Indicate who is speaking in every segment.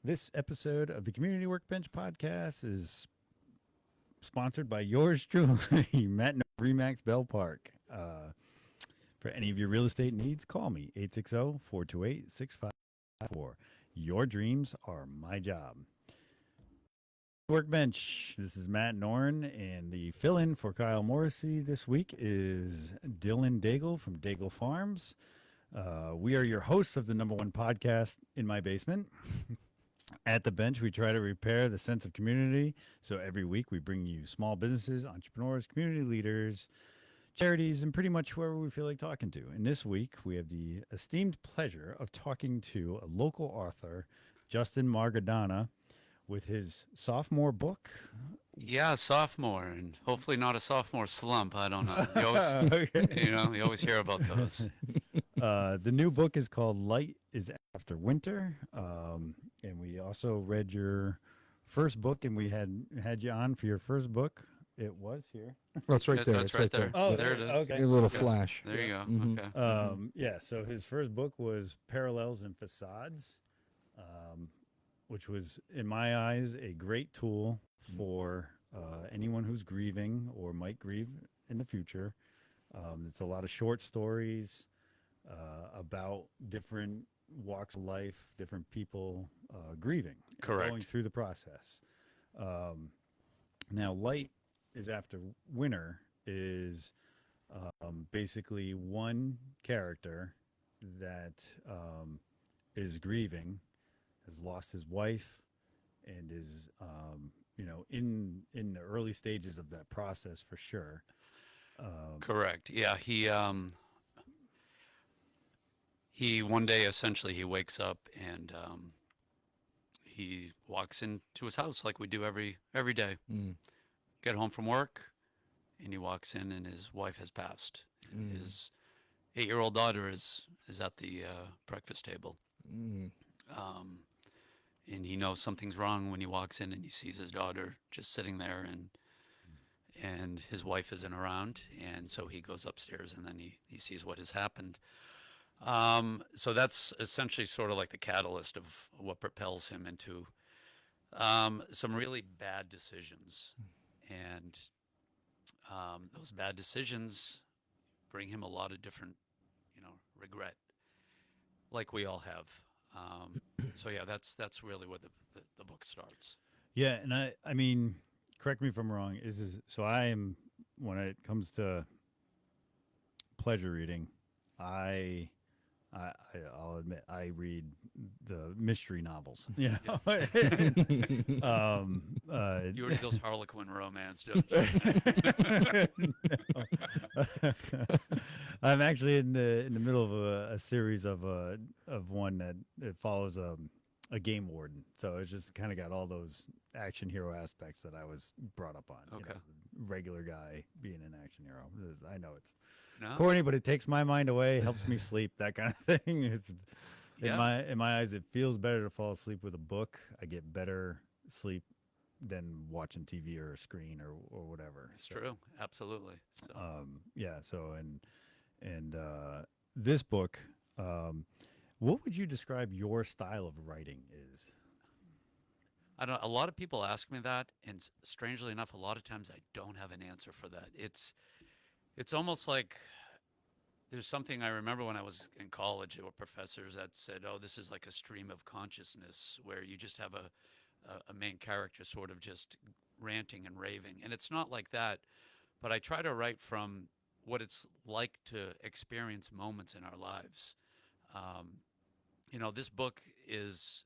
Speaker 1: This episode of the Community Workbench podcast is sponsored by yours truly, Matt Remax Bell Park. For any of your real estate needs, call me 860-428-6554. Your dreams are my job. Workbench. This is Matt Norn, and the fill-in for Kyle Morrissey this week is Dylan Daigle from Daigle Farms. We are your hosts of the #1 podcast in my basement. At the bench, we try to repair the sense of community. So every week we bring you small businesses, entrepreneurs, community leaders, charities, and pretty much whoever we feel like talking to. And this week we have the esteemed pleasure of talking to a local author, Justin Margadana, with his sophomore book.
Speaker 2: Yeah, sophomore, and hopefully not a sophomore slump. I don't know. You always hear about those.
Speaker 1: The new book is called Light is After Winter. And we also read your first book, and we had you on for your first book. It was here.
Speaker 3: Oh, it's right there.
Speaker 2: That's
Speaker 3: it's
Speaker 2: right there.
Speaker 1: Oh,
Speaker 2: there it is.
Speaker 1: Okay.
Speaker 3: A little flash.
Speaker 2: There you go.
Speaker 3: Mhm.
Speaker 2: Okay.
Speaker 1: Yeah, so his first book was Parallels and Facades, which was, in my eyes, a great tool for anyone who's grieving or might grieve in the future. It's a lot of short stories about different walks of life, different people grieving,
Speaker 2: Correct.
Speaker 1: going through the process. Now, Light is After Winter is basically one character that is grieving, has lost his wife, and is in the early stages of that process for sure.
Speaker 2: Correct. Yeah, he one day essentially he wakes up and he walks into his house like we do every day. Get home from work, and he walks in, and his wife has passed. And his 8-year-old daughter is at the breakfast table. And he knows something's wrong when he walks in and he sees his daughter just sitting there, and his wife isn't around, and so he goes upstairs, and then he sees what has happened. So that's essentially sort of like the catalyst of what propels him into some really bad decisions. And those bad decisions bring him a lot of different, regret, like we all have. So yeah, that's really where the book starts.
Speaker 1: Yeah, and I mean, correct me if I'm wrong. So I am, when it comes to pleasure reading, I'll admit I read the mystery novels. You know,
Speaker 2: You read those Harlequin romance, don't you?
Speaker 1: I'm actually in the middle of a series of one that it follows a game warden. So it's just kind of got all those action hero aspects that I was brought up on.
Speaker 2: Okay.
Speaker 1: Regular guy being an action hero. I know it's
Speaker 2: No?
Speaker 1: corny, but it takes my mind away, helps me sleep, that kind of thing. In my eyes, it feels better to fall asleep with a book. I get better sleep than watching TV or a screen or whatever.
Speaker 2: It's true. Absolutely. So.
Speaker 1: This book, what would you describe your style of writing is?
Speaker 2: I don't. A lot of people ask me that, and strangely enough, a lot of times I don't have an answer for that. It's almost like there's something I remember when I was in college. There were professors that said, "Oh, this is like a stream of consciousness, where you just have a main character sort of just ranting and raving." And it's not like that, but I try to write from what it's like to experience moments in our lives. This book it's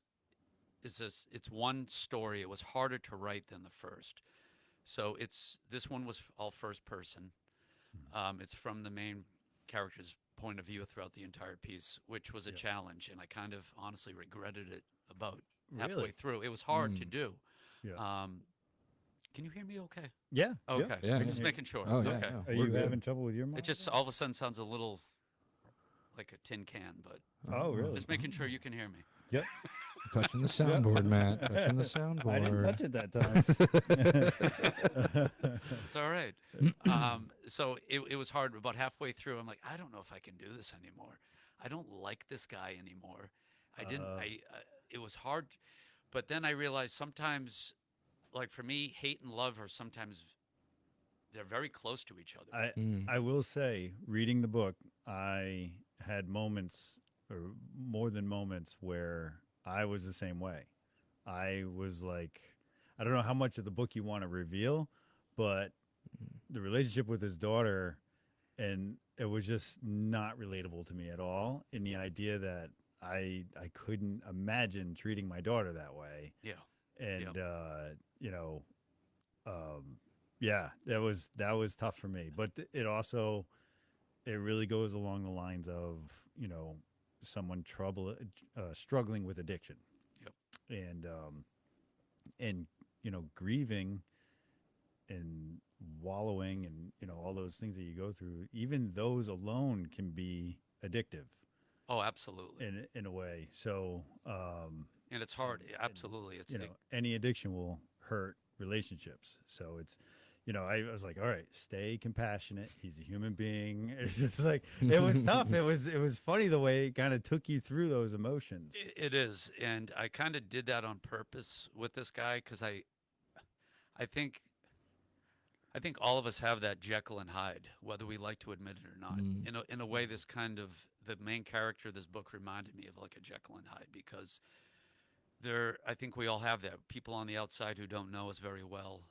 Speaker 2: one story. It was harder to write than the first. So this one was all first person. It's from the main character's point of view throughout the entire piece, which was a challenge, and I kind of honestly regretted it about halfway through. It was hard to do.
Speaker 1: Yeah.
Speaker 2: Can you hear me okay?
Speaker 1: Yeah.
Speaker 2: Okay.
Speaker 3: Yeah.
Speaker 2: I'm just making sure.
Speaker 3: Oh, yeah,
Speaker 2: Okay.
Speaker 3: yeah.
Speaker 1: Are
Speaker 3: We're
Speaker 1: you
Speaker 3: good.
Speaker 1: having trouble with your mic?
Speaker 2: It just all of a sudden sounds a little like a tin can, but
Speaker 1: Oh, really?
Speaker 2: just making sure you can hear me.
Speaker 1: Yep.
Speaker 3: Touching the soundboard, Matt. Touching the soundboard.
Speaker 1: I didn't touch it that time.
Speaker 2: It's all right. So it was hard. About halfway through, I'm like, I don't know if I can do this anymore. I don't like this guy anymore. I didn't. It was hard, But then I realized sometimes, like for me, hate and love are sometimes they're very close to each other.
Speaker 1: I will say, reading the book, I had moments, or more than moments, where I was the same way. I was like, I don't know how much of the book you want to reveal, but the relationship with his daughter, and it was just not relatable to me at all. In the idea that I couldn't imagine treating my daughter that way,
Speaker 2: Yeah.
Speaker 1: and
Speaker 2: Yeah.
Speaker 1: you know, yeah, that was tough for me. But it also it really goes along the lines of someone struggling with addiction,
Speaker 2: Yep.
Speaker 1: and and grieving and wallowing, and all those things that you go through. Even those alone can be addictive
Speaker 2: Oh, absolutely.
Speaker 1: in a way. So
Speaker 2: And it's hard.
Speaker 1: and
Speaker 2: Absolutely. It's
Speaker 1: any addiction will hurt relationships. So it's I was like, all right, stay compassionate. He's a human being. It's just like it was tough. It was funny the way it kind of took you through those emotions.
Speaker 2: it is, and I kind of did that on purpose with this guy because I think I think all of us have that Jekyll and Hyde, whether we like to admit it or not. In a way, this kind of the main character of this book reminded me of like a Jekyll and Hyde because I think we all have that. People on the outside who don't know us very well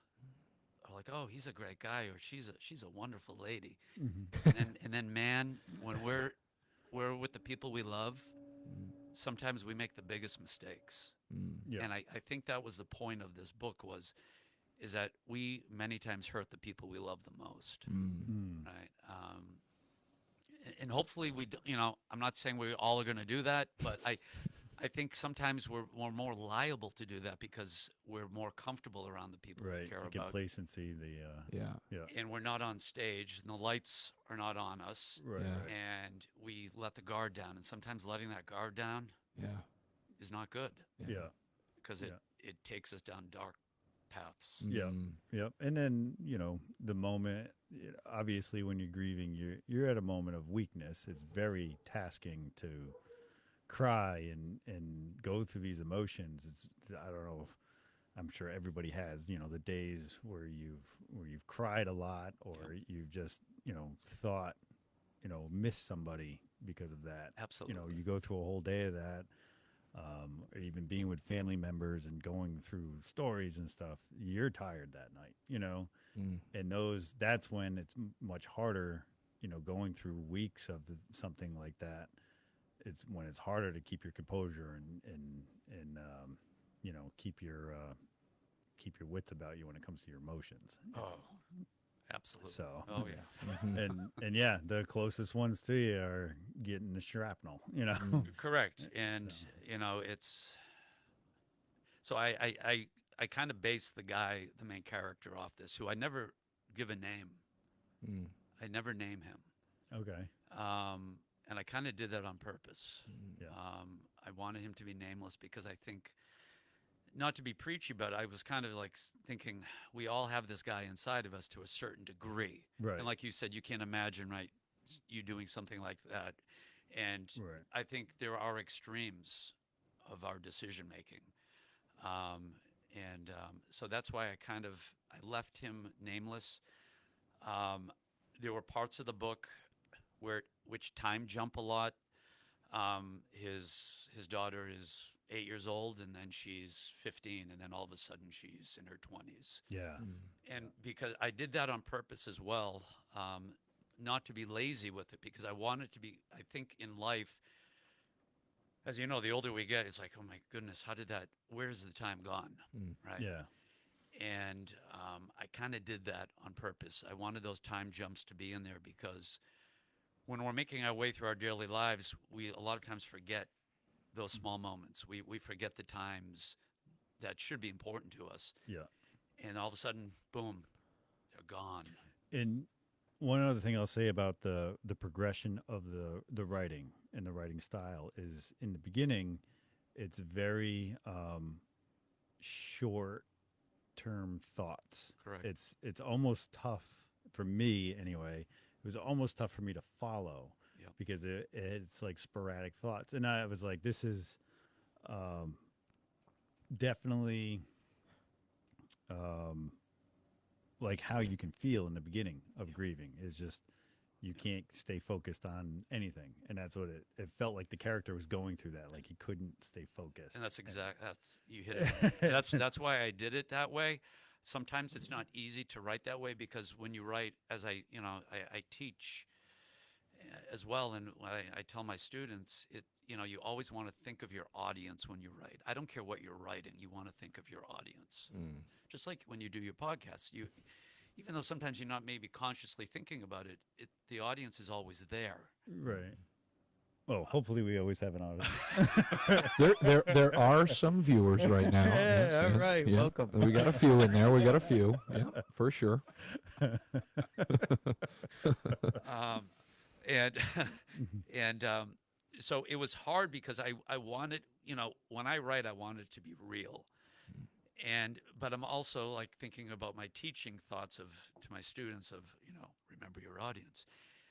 Speaker 2: are like, oh, he's a great guy, or she's a wonderful lady, and then man, when we're with the people we love, sometimes we make the biggest mistakes.
Speaker 1: Yeah.
Speaker 2: And I think that was the point of this book is that we many times hurt the people we love the most, right? And hopefully I'm not saying we all are going to do that, but I think sometimes we're more liable to do that because we're more comfortable around the people we
Speaker 1: Right.
Speaker 2: care
Speaker 1: The
Speaker 2: about.
Speaker 1: complacency,
Speaker 3: Yeah.
Speaker 2: And we're not on stage, and the lights are not on us,
Speaker 1: right,
Speaker 3: Yeah.
Speaker 1: right.
Speaker 2: and we let the guard down. And sometimes letting that guard down
Speaker 3: Yeah.
Speaker 2: is not good
Speaker 1: Yeah.
Speaker 2: because
Speaker 1: Yeah.
Speaker 2: it takes us down dark paths.
Speaker 1: Yeah. Yep. And then, the moment, obviously when you're grieving, you're at a moment of weakness. It's very tasking to cry and go through these emotions. I don't know if, I'm sure everybody has, the days where you've cried a lot, or you've just, thought, missed somebody because of that.
Speaker 2: Absolutely.
Speaker 1: You go through a whole day of that. Or even being with family members and going through stories and stuff, you're tired that night, and that's when it's much harder, going through weeks of something like that. It's when it's harder to keep your composure and keep your wits about you when it comes to your emotions.
Speaker 2: Oh, absolutely.
Speaker 1: So,
Speaker 2: Oh yeah.
Speaker 1: and yeah, the closest ones to you are getting the shrapnel,
Speaker 2: Correct. And
Speaker 1: So.
Speaker 2: it's so I kind of based the main character off this, who I never give a name. I never name him.
Speaker 1: Okay.
Speaker 2: And I kind of did that on purpose.
Speaker 1: Yeah.
Speaker 2: I wanted him to be nameless because I think, not to be preachy, but I was kind of like thinking we all have this guy inside of us to a certain degree.
Speaker 1: Right.
Speaker 2: And like you said, you can't imagine, right, you doing something like that. And
Speaker 1: Right.
Speaker 2: I think there are extremes of our decision making. So that's why I left him nameless. There were parts of the book which time jump a lot. His daughter is 8 years old, and then she's 15, and then all of a sudden she's in her 20s.
Speaker 1: Yeah.
Speaker 2: And because I did that on purpose as well, not to be lazy with it, because I wanted to be. I think in life, as you know, the older we get, it's like, oh my goodness, where's the time gone, right?
Speaker 1: Yeah.
Speaker 2: And I kind of did that on purpose. I wanted those time jumps to be in there because when we're making our way through our daily lives, we a lot of times forget those small moments. We forget the times that should be important to us.
Speaker 1: Yeah.
Speaker 2: And all of a sudden, boom, they're gone.
Speaker 1: And one other thing I'll say about the progression of the writing and the writing style is, in the beginning, it's very short term thoughts.
Speaker 2: Correct.
Speaker 1: It's almost tough for me anyway. It was almost tough for me to follow.
Speaker 2: Yep.
Speaker 1: Because it's like sporadic thoughts, and I was like, this is definitely um, like how you can feel in the beginning of grieving is just you can't stay focused on anything, and that's what it felt like. The character was going through that, like he couldn't stay focused.
Speaker 2: And that's you hit it. And that's why I did it that way. Sometimes it's not easy to write that way because when you write, as I teach as well, and I tell my students, you always want to think of your audience when you write. I don't care what you're writing, you want to think of your audience. Just like when you do your podcasts, even though sometimes you're not maybe consciously thinking about it, the audience is always there.
Speaker 1: Right. Well, hopefully we always have an audience.
Speaker 3: There are some viewers right now.
Speaker 1: Yeah, all right, welcome.
Speaker 3: We got a few in there. We got a few. Yeah, for sure.
Speaker 2: And and so it was hard because I wanted, when I write, I want it to be real. But I'm also like thinking about my teaching thoughts to my students of, remember your audience.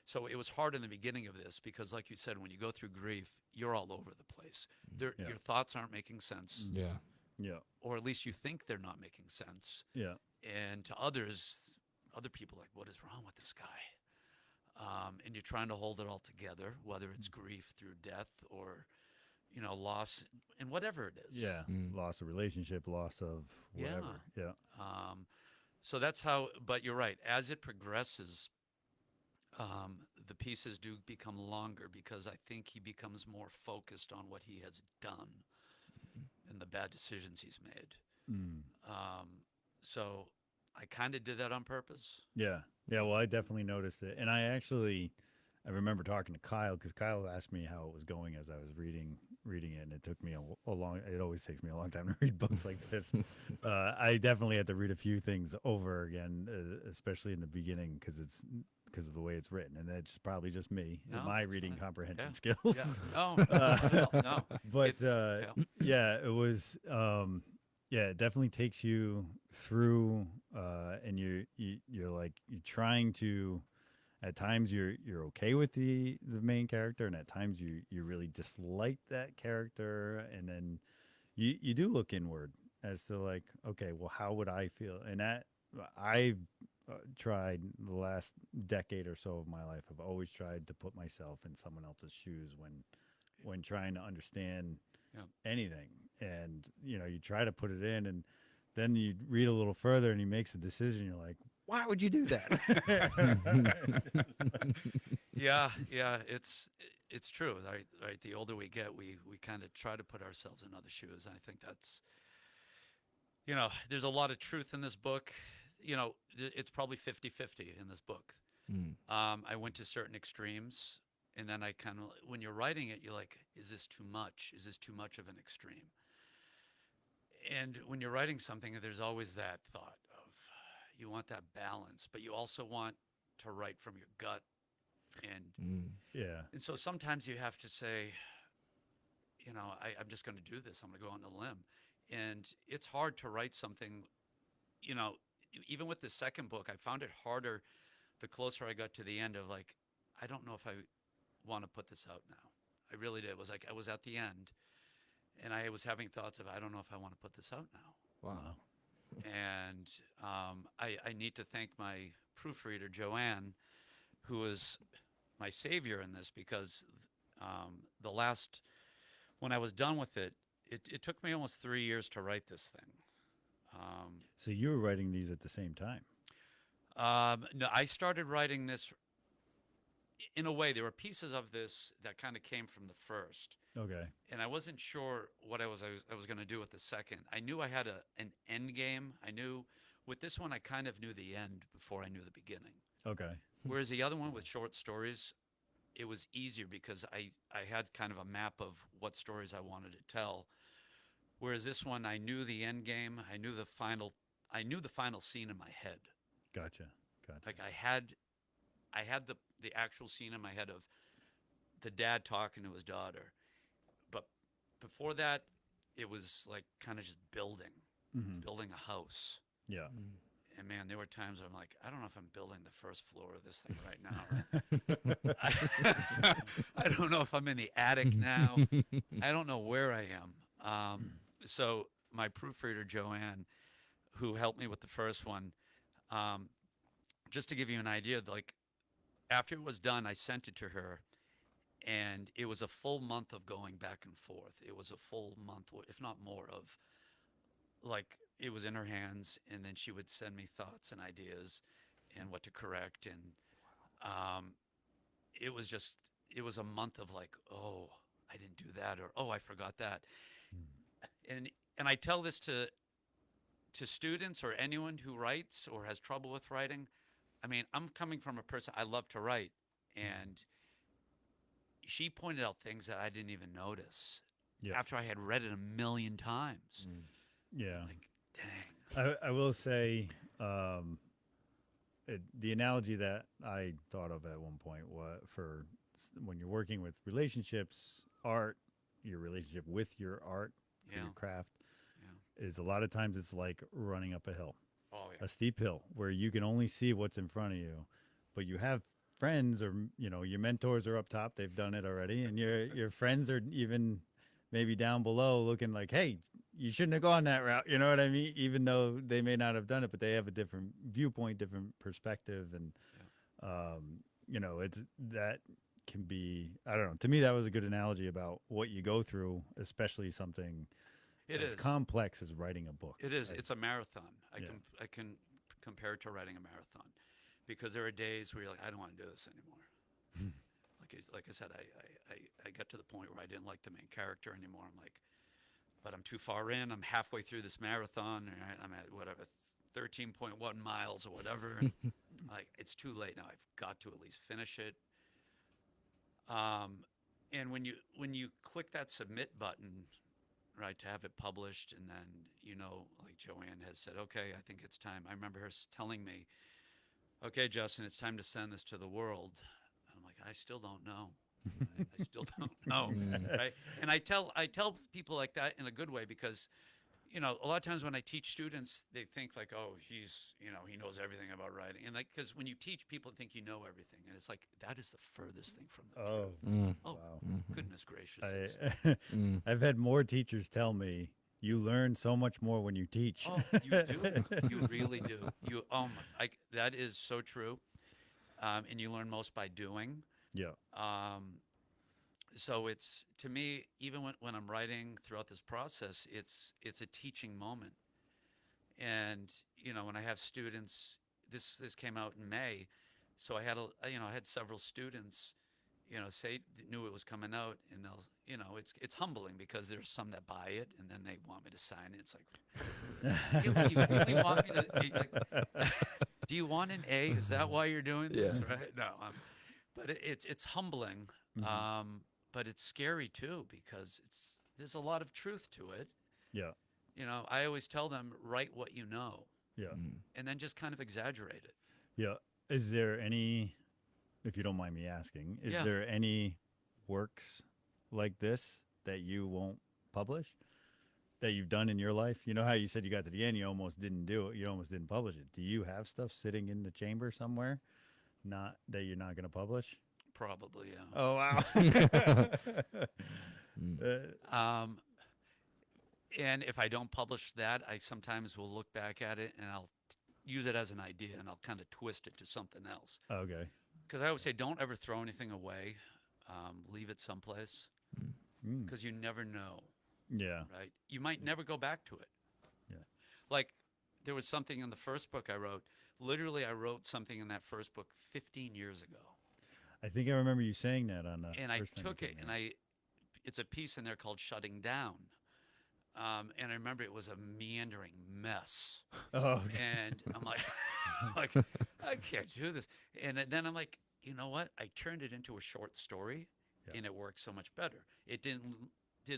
Speaker 2: So it was hard in the beginning of this because, like you said, when you go through grief, you're all over the place. Your thoughts aren't making sense.
Speaker 3: Yeah.
Speaker 1: Yeah.
Speaker 2: Or at least you think they're not making sense.
Speaker 1: Yeah.
Speaker 2: And to other people, like, what is wrong with this guy? And you're trying to hold it all together, whether it's grief through death or, loss and whatever it is.
Speaker 1: Yeah. Loss of relationship, loss of whatever. Yeah.
Speaker 2: So that's how, but you're right. As it progresses, the pieces do become longer because I think he becomes more focused on what he has done and the bad decisions he's made. So I kind of did that on purpose.
Speaker 1: Yeah. Yeah. Well, I definitely noticed it. And I remember talking to Kyle because Kyle asked me how it was going as I was reading it, and it took me a long. It always takes me a long time to read books like this. I definitely had to read a few things over again, especially in the beginning because of the way it's written, and it's probably just me and my reading comprehension skills.
Speaker 2: Yeah. No.
Speaker 1: But yeah, it was. Yeah, it definitely takes you through, and you're like you're trying to. At times you're okay with the main character, and at times you really dislike that character, and then you do look inward as to like, okay, well, how would I feel? And that I've tried the last decade or so of my life. I've always tried to put myself in someone else's shoes when trying to understand anything, and you try to put it in, and then you read a little further, and he makes a decision. You're like, why would you do that?
Speaker 2: Yeah, it's true. Right. The older we get, we kind of try to put ourselves in other shoes. And I think that's, there's a lot of truth in this book. It's probably 50-50 in this book. I went to certain extremes, and then I kind of, when you're writing it, you're like, is this too much? Is this too much of an extreme? And when you're writing something, there's always that thought of you want that balance, but you also want to write from your gut. And and so sometimes you have to say, I'm just going to do this. I'm going to go on a limb. And it's hard to write something, even with the second book, I found it harder the closer I got to the end of like, I don't know if I want to put this out now. I really did. It was like I was at the end and I was having thoughts of, I don't know if I want to put this out now.
Speaker 3: Wow.
Speaker 2: And I need to thank my proofreader, Joanne, who was my savior in this because when I was done with it, it took me almost 3 years to write this thing.
Speaker 1: So you were writing these at the same time?
Speaker 2: No, I started writing this in a way. There were pieces of this that kind of came from the first.
Speaker 1: Okay.
Speaker 2: And I wasn't sure what I was going to do with the second. I knew I had an end game. I knew with this one, I kind of knew the end before I knew the beginning.
Speaker 1: Okay.
Speaker 2: Whereas the other one with short stories, it was easier because I had kind of a map of what stories I wanted to tell. Whereas this one, I knew the end game. I knew the final scene in my head.
Speaker 1: Gotcha.
Speaker 2: Like I had the actual scene in my head of the dad talking to his daughter. But before that, it was like kind of just building a house.
Speaker 1: Yeah.
Speaker 2: And man, there were times where I'm like, I don't know if I'm building the first floor of this thing right now. I don't know if I'm in the attic now. I don't know where I am. So my proofreader Joanne, who helped me with the first one, just to give you an idea, like after it was done, I sent it to her, and it was a full month of going back and forth. It was a full month, if not more, of like it was in her hands, and then she would send me thoughts and ideas and what to correct, and um, it was just it was a month of like, oh, I didn't do that, or oh, I forgot that, and I tell this to students or anyone who writes or has trouble with writing. I mean, I'm coming from a person, I love to write, and she pointed out things that I didn't even notice
Speaker 1: Yeah.
Speaker 2: after I had read it a million times.
Speaker 1: Yeah.
Speaker 2: Like, dang.
Speaker 1: I will say the analogy that I thought of at one point was for when you're working with relationships, art, your relationship with your art,
Speaker 2: Yeah.
Speaker 1: your craft,
Speaker 2: Yeah.
Speaker 1: is a lot of times it's like running up a hill,
Speaker 2: Oh, yeah.
Speaker 1: a steep hill where you can only see what's in front of you, but you have friends or your mentors are up top, they've done it already, and your friends are even maybe down below looking like, hey, you shouldn't have gone that route, you know what I mean, even though they may not have done it, but they have a different viewpoint, different perspective, and it's that can be, I don't know, to me that was a good analogy about what you go through, especially something
Speaker 2: It
Speaker 1: as
Speaker 2: is.
Speaker 1: complex as writing a book.
Speaker 2: It is.
Speaker 1: Like,
Speaker 2: It's a marathon.
Speaker 1: Yeah.
Speaker 2: I can compare it to writing a marathon, because there are days where you're like, I don't want to do this anymore. like I said, I got to the point where I didn't like the main character anymore. I'm like, but I'm too far in. I'm halfway through this marathon. Right? I'm at whatever 13.1 miles or whatever. And like, it's too late now. I've got to at least finish it. And when you click that submit button, right, to have it published, and then like Joanne has said, okay, I think it's time. I remember her telling me, okay, Justin, it's time to send this to the world. And I'm like, I still don't know. I still don't know, right? And I tell people like that in a good way, because a lot of times when I teach students, they think like, oh, he knows everything about writing, and like, because when you teach, people think you know everything, and it's like, that is the furthest thing from the truth. Oh,
Speaker 1: wow.
Speaker 2: goodness gracious!
Speaker 1: I've had more teachers tell me, you learn so much more when you teach.
Speaker 2: Oh, you do. You really do. That is so true. And you learn most by doing.
Speaker 1: Yeah.
Speaker 2: So it's, to me, even when I'm writing throughout this process, it's a teaching moment. And when I have students, this came out in May, so I had several students, say knew it was coming out, and they'll, it's humbling, because there's some that buy it and then they want me to sign it. It's like, you really want me to? Do you want an A? Is that why you're doing this?
Speaker 3: Yeah.
Speaker 2: Right? No, but it's humbling, but it's scary too, because there's a lot of truth to it.
Speaker 1: Yeah.
Speaker 2: I always tell them, write what you know,
Speaker 1: Yeah.
Speaker 2: and then just kind of exaggerate it.
Speaker 1: Yeah. Is there any, if you don't mind me asking, is
Speaker 2: Yeah.
Speaker 1: there any works like this that you won't publish, that you've done in your life? You know how you said you got to the end, you almost didn't do it, you almost didn't publish it. Do you have stuff sitting in the chamber somewhere, not that you're not going to publish?
Speaker 2: Probably, yeah.
Speaker 1: Oh, wow.
Speaker 2: And if I don't publish that, I sometimes will look back at it and I'll use it as an idea, and I'll kind of twist it to something else.
Speaker 1: Okay.
Speaker 2: Because I always say, don't ever throw anything away. Leave it someplace, because you never know,
Speaker 1: Yeah.
Speaker 2: right? You might never go back to it.
Speaker 1: Yeah.
Speaker 2: Like, there was something in the first book I wrote. Literally, I wrote something in that first book 15 years ago.
Speaker 1: I think I remember you saying that on the
Speaker 2: And I
Speaker 1: first time
Speaker 2: took
Speaker 1: you
Speaker 2: it,
Speaker 1: came
Speaker 2: and
Speaker 1: in.
Speaker 2: it's a piece in there called Shutting Down. And I remember it was a meandering mess.
Speaker 1: Oh, okay.
Speaker 2: And I'm like, I can't do this. And then I'm like, you know what? I turned it into a short story, and it worked so much better. It didn't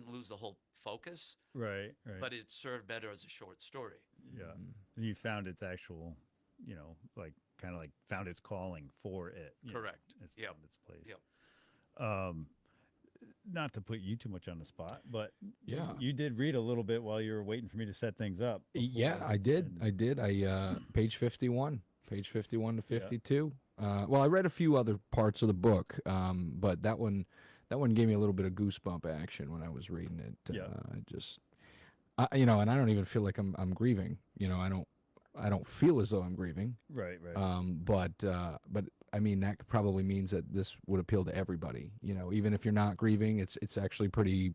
Speaker 2: lose the whole focus,
Speaker 1: Right.
Speaker 2: but it served better as a short story.
Speaker 1: Yeah. And you found its actual, like kind of like found its calling for it.
Speaker 2: Correct.
Speaker 1: It's
Speaker 2: Yep.
Speaker 1: found its place.
Speaker 2: Yep.
Speaker 1: Not to put you too much on the spot, but
Speaker 3: Yeah.
Speaker 1: you did read a little bit while you were waiting for me to set things up.
Speaker 3: Yeah, I did. I page 51 to 52. Well, I read a few other parts of the book, but that one gave me a little bit of goosebump action when I was reading it.
Speaker 1: Yeah.
Speaker 3: And I don't even feel like I'm grieving. I don't feel as though I'm grieving.
Speaker 1: Right.
Speaker 3: But I mean that probably means that this would appeal to everybody. Even if you're not grieving, it's actually pretty.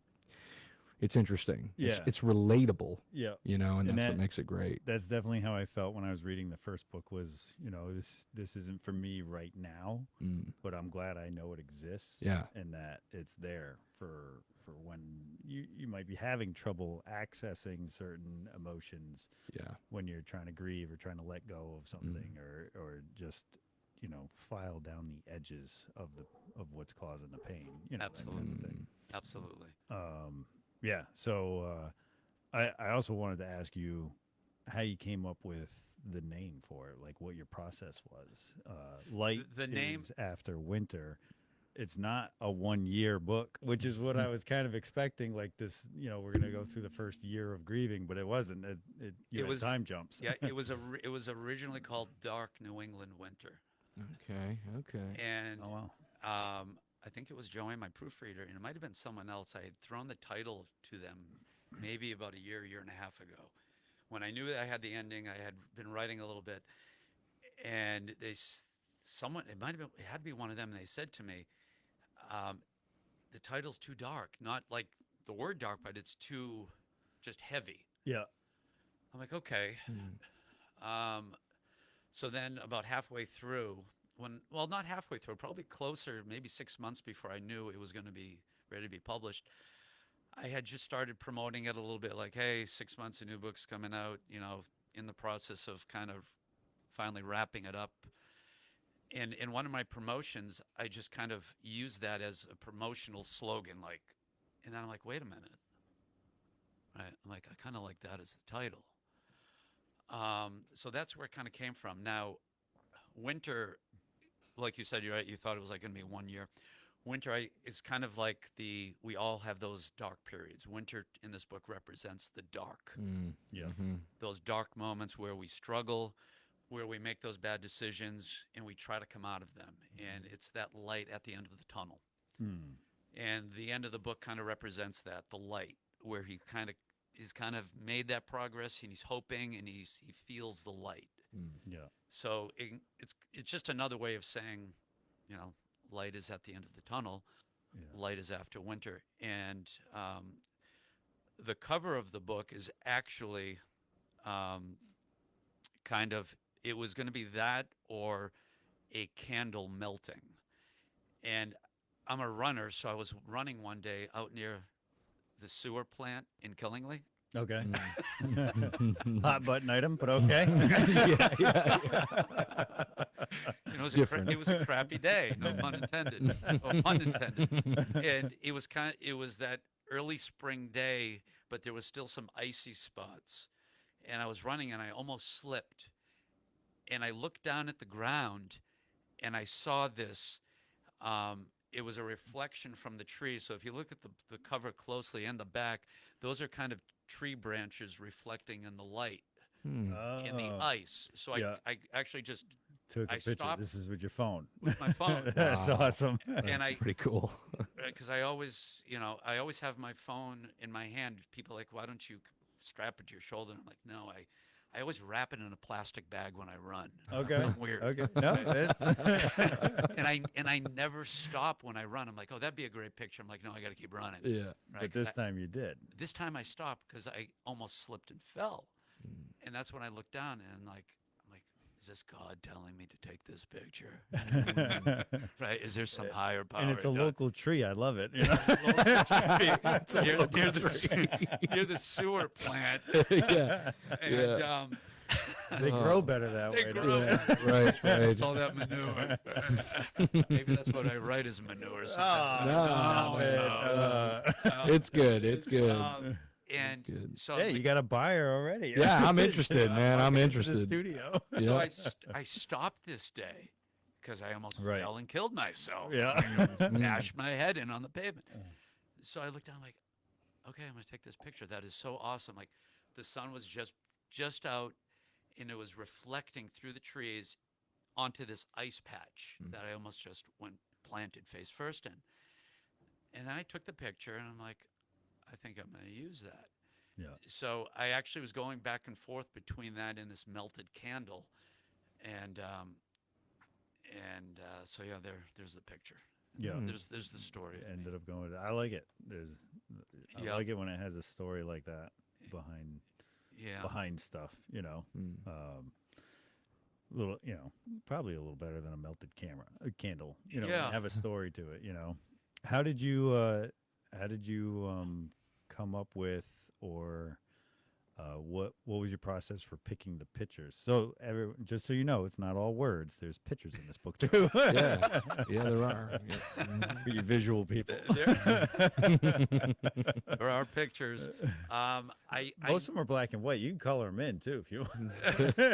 Speaker 3: It's interesting.
Speaker 1: Yeah.
Speaker 3: It's relatable.
Speaker 1: Yeah.
Speaker 3: And that's
Speaker 1: that,
Speaker 3: what makes it great.
Speaker 1: That's definitely how I felt when I was reading the first book. Was this isn't for me right now, but I'm glad I know it exists.
Speaker 3: Yeah.
Speaker 1: And that it's there for when you might be having trouble accessing certain emotions.
Speaker 3: Yeah.
Speaker 1: When you're trying to grieve or trying to let go of something, or just file down the edges of what's causing the pain.
Speaker 2: Absolutely.
Speaker 1: That kind of thing.
Speaker 2: Absolutely.
Speaker 1: Yeah. So I also wanted to ask you how you came up with the name for it, like what your process was. Light
Speaker 2: The name
Speaker 1: is after winter. It's not a 1 year book, which is what I was kind of expecting. Like this, we're going to go through the first year of grieving, but it wasn't. It was time jumps.
Speaker 2: Yeah, it was originally called Dark New England Winter.
Speaker 3: Okay.
Speaker 2: And
Speaker 1: Oh wow.
Speaker 2: I think it was Joanne, my proofreader, and it might have been someone else. I had thrown the title to them maybe about a year and a half ago. When I knew that I had the ending, I had been writing a little bit, and it had to be one of them, and they said to me, the title's too dark. Not like the word dark, but it's too just heavy.
Speaker 1: Yeah.
Speaker 2: I'm like, okay. So then about halfway through, not halfway through, probably closer, maybe 6 months before I knew it was going to be ready to be published, I had just started promoting it a little bit, like, hey, 6 months, a new book's coming out, in the process of kind of finally wrapping it up. And in one of my promotions, I just kind of used that as a promotional slogan, and then I'm like, wait a minute. Right? I'm like, I kind of like that as the title. So that's where it kind of came from. Now, winter, like you said, you're right, you thought it was like going to be 1 year. Winter is kind of like we all have those dark periods. Winter in this book represents the dark.
Speaker 1: Yeah.
Speaker 2: Those dark moments where we struggle, where we make those bad decisions, and we try to come out of them. And it's that light at the end of the tunnel. And the end of the book kind of represents that, the light, where he's kind of made that progress, and he's hoping, and he feels the light.
Speaker 1: Yeah.
Speaker 2: So it's just another way of saying, light is at the end of the tunnel. Yeah. Light is after winter. And the cover of the book is actually kind of, it was going to be that or a candle melting. And I'm a runner, so I was running one day out near the sewer plant in Killingly.
Speaker 1: Okay. Hot button item, but okay.
Speaker 3: yeah.
Speaker 2: It was a crappy day, no pun intended. Oh, pun intended. And it was that early spring day, but there was still some icy spots. And I was running, and I almost slipped. And I looked down at the ground, and I saw this. It was a reflection from the tree. So if you look at the cover closely and the back, those are kind of tree branches reflecting in the light in the ice. So I actually just
Speaker 1: took a picture.
Speaker 2: Stopped
Speaker 1: this is with your phone.
Speaker 2: with my phone.
Speaker 1: That's awesome.
Speaker 3: That's pretty cool.
Speaker 2: Because I always have my phone in my hand. People are like, why don't you strap it to your shoulder? I'm like, no, I always wrap it in a plastic bag when I run.
Speaker 1: Okay.
Speaker 2: I'm weird.
Speaker 1: Okay. No.
Speaker 2: and I never stop when I run. I'm like, oh, that'd be a great picture. I'm like, no, I got to keep running.
Speaker 3: Yeah.
Speaker 2: Right?
Speaker 1: But this time you did.
Speaker 2: This time I stopped because I almost slipped and fell. And that's when I looked down and I'm like, is this God telling me to take this picture? Right? Is there some higher power?
Speaker 1: And it's a local tree. I love it.
Speaker 2: Near the sewer plant.
Speaker 3: Yeah.
Speaker 2: And,
Speaker 1: they grow better that
Speaker 2: they
Speaker 1: way.
Speaker 2: grow.
Speaker 3: Right.
Speaker 2: It's all that manure. Maybe that's what I write as manure.
Speaker 1: No.
Speaker 3: It's good. It's good.
Speaker 2: And
Speaker 3: good.
Speaker 2: so
Speaker 1: Hey, you got a buyer already.
Speaker 3: Yeah, I'm interested, man. I'm interested.
Speaker 1: The studio.
Speaker 2: So I stopped this day because I almost fell and killed myself.
Speaker 1: Yeah.
Speaker 2: Bashed my head in on the pavement. So I looked down like, okay, I'm going to take this picture. That is so awesome. Like the sun was just out and it was reflecting through the trees onto this ice patch that I almost just went planted face first in. And then I took the picture and I'm like, I think I'm going to use that.
Speaker 1: Yeah.
Speaker 2: So I actually was going back and forth between that and this melted candle, and so yeah, there's the picture.
Speaker 1: Yeah.
Speaker 3: Mm.
Speaker 2: There's the story of me.
Speaker 1: Ended up going. I like it. I
Speaker 2: Yeah.
Speaker 1: like it when it has a story like that behind
Speaker 2: Yeah.
Speaker 1: stuff.
Speaker 3: Mm.
Speaker 1: Little, probably a little better than a melted candle. When you
Speaker 2: Yeah.
Speaker 1: have a story to it. How did you come up with, or what was your process for picking the pictures? So just so you know, it's not all words. There's pictures in this book too.
Speaker 3: Yeah, yeah, there are. Yeah.
Speaker 1: For you visual people.
Speaker 2: There are pictures. I
Speaker 1: Most of them are black and white. You can color them in too if you want.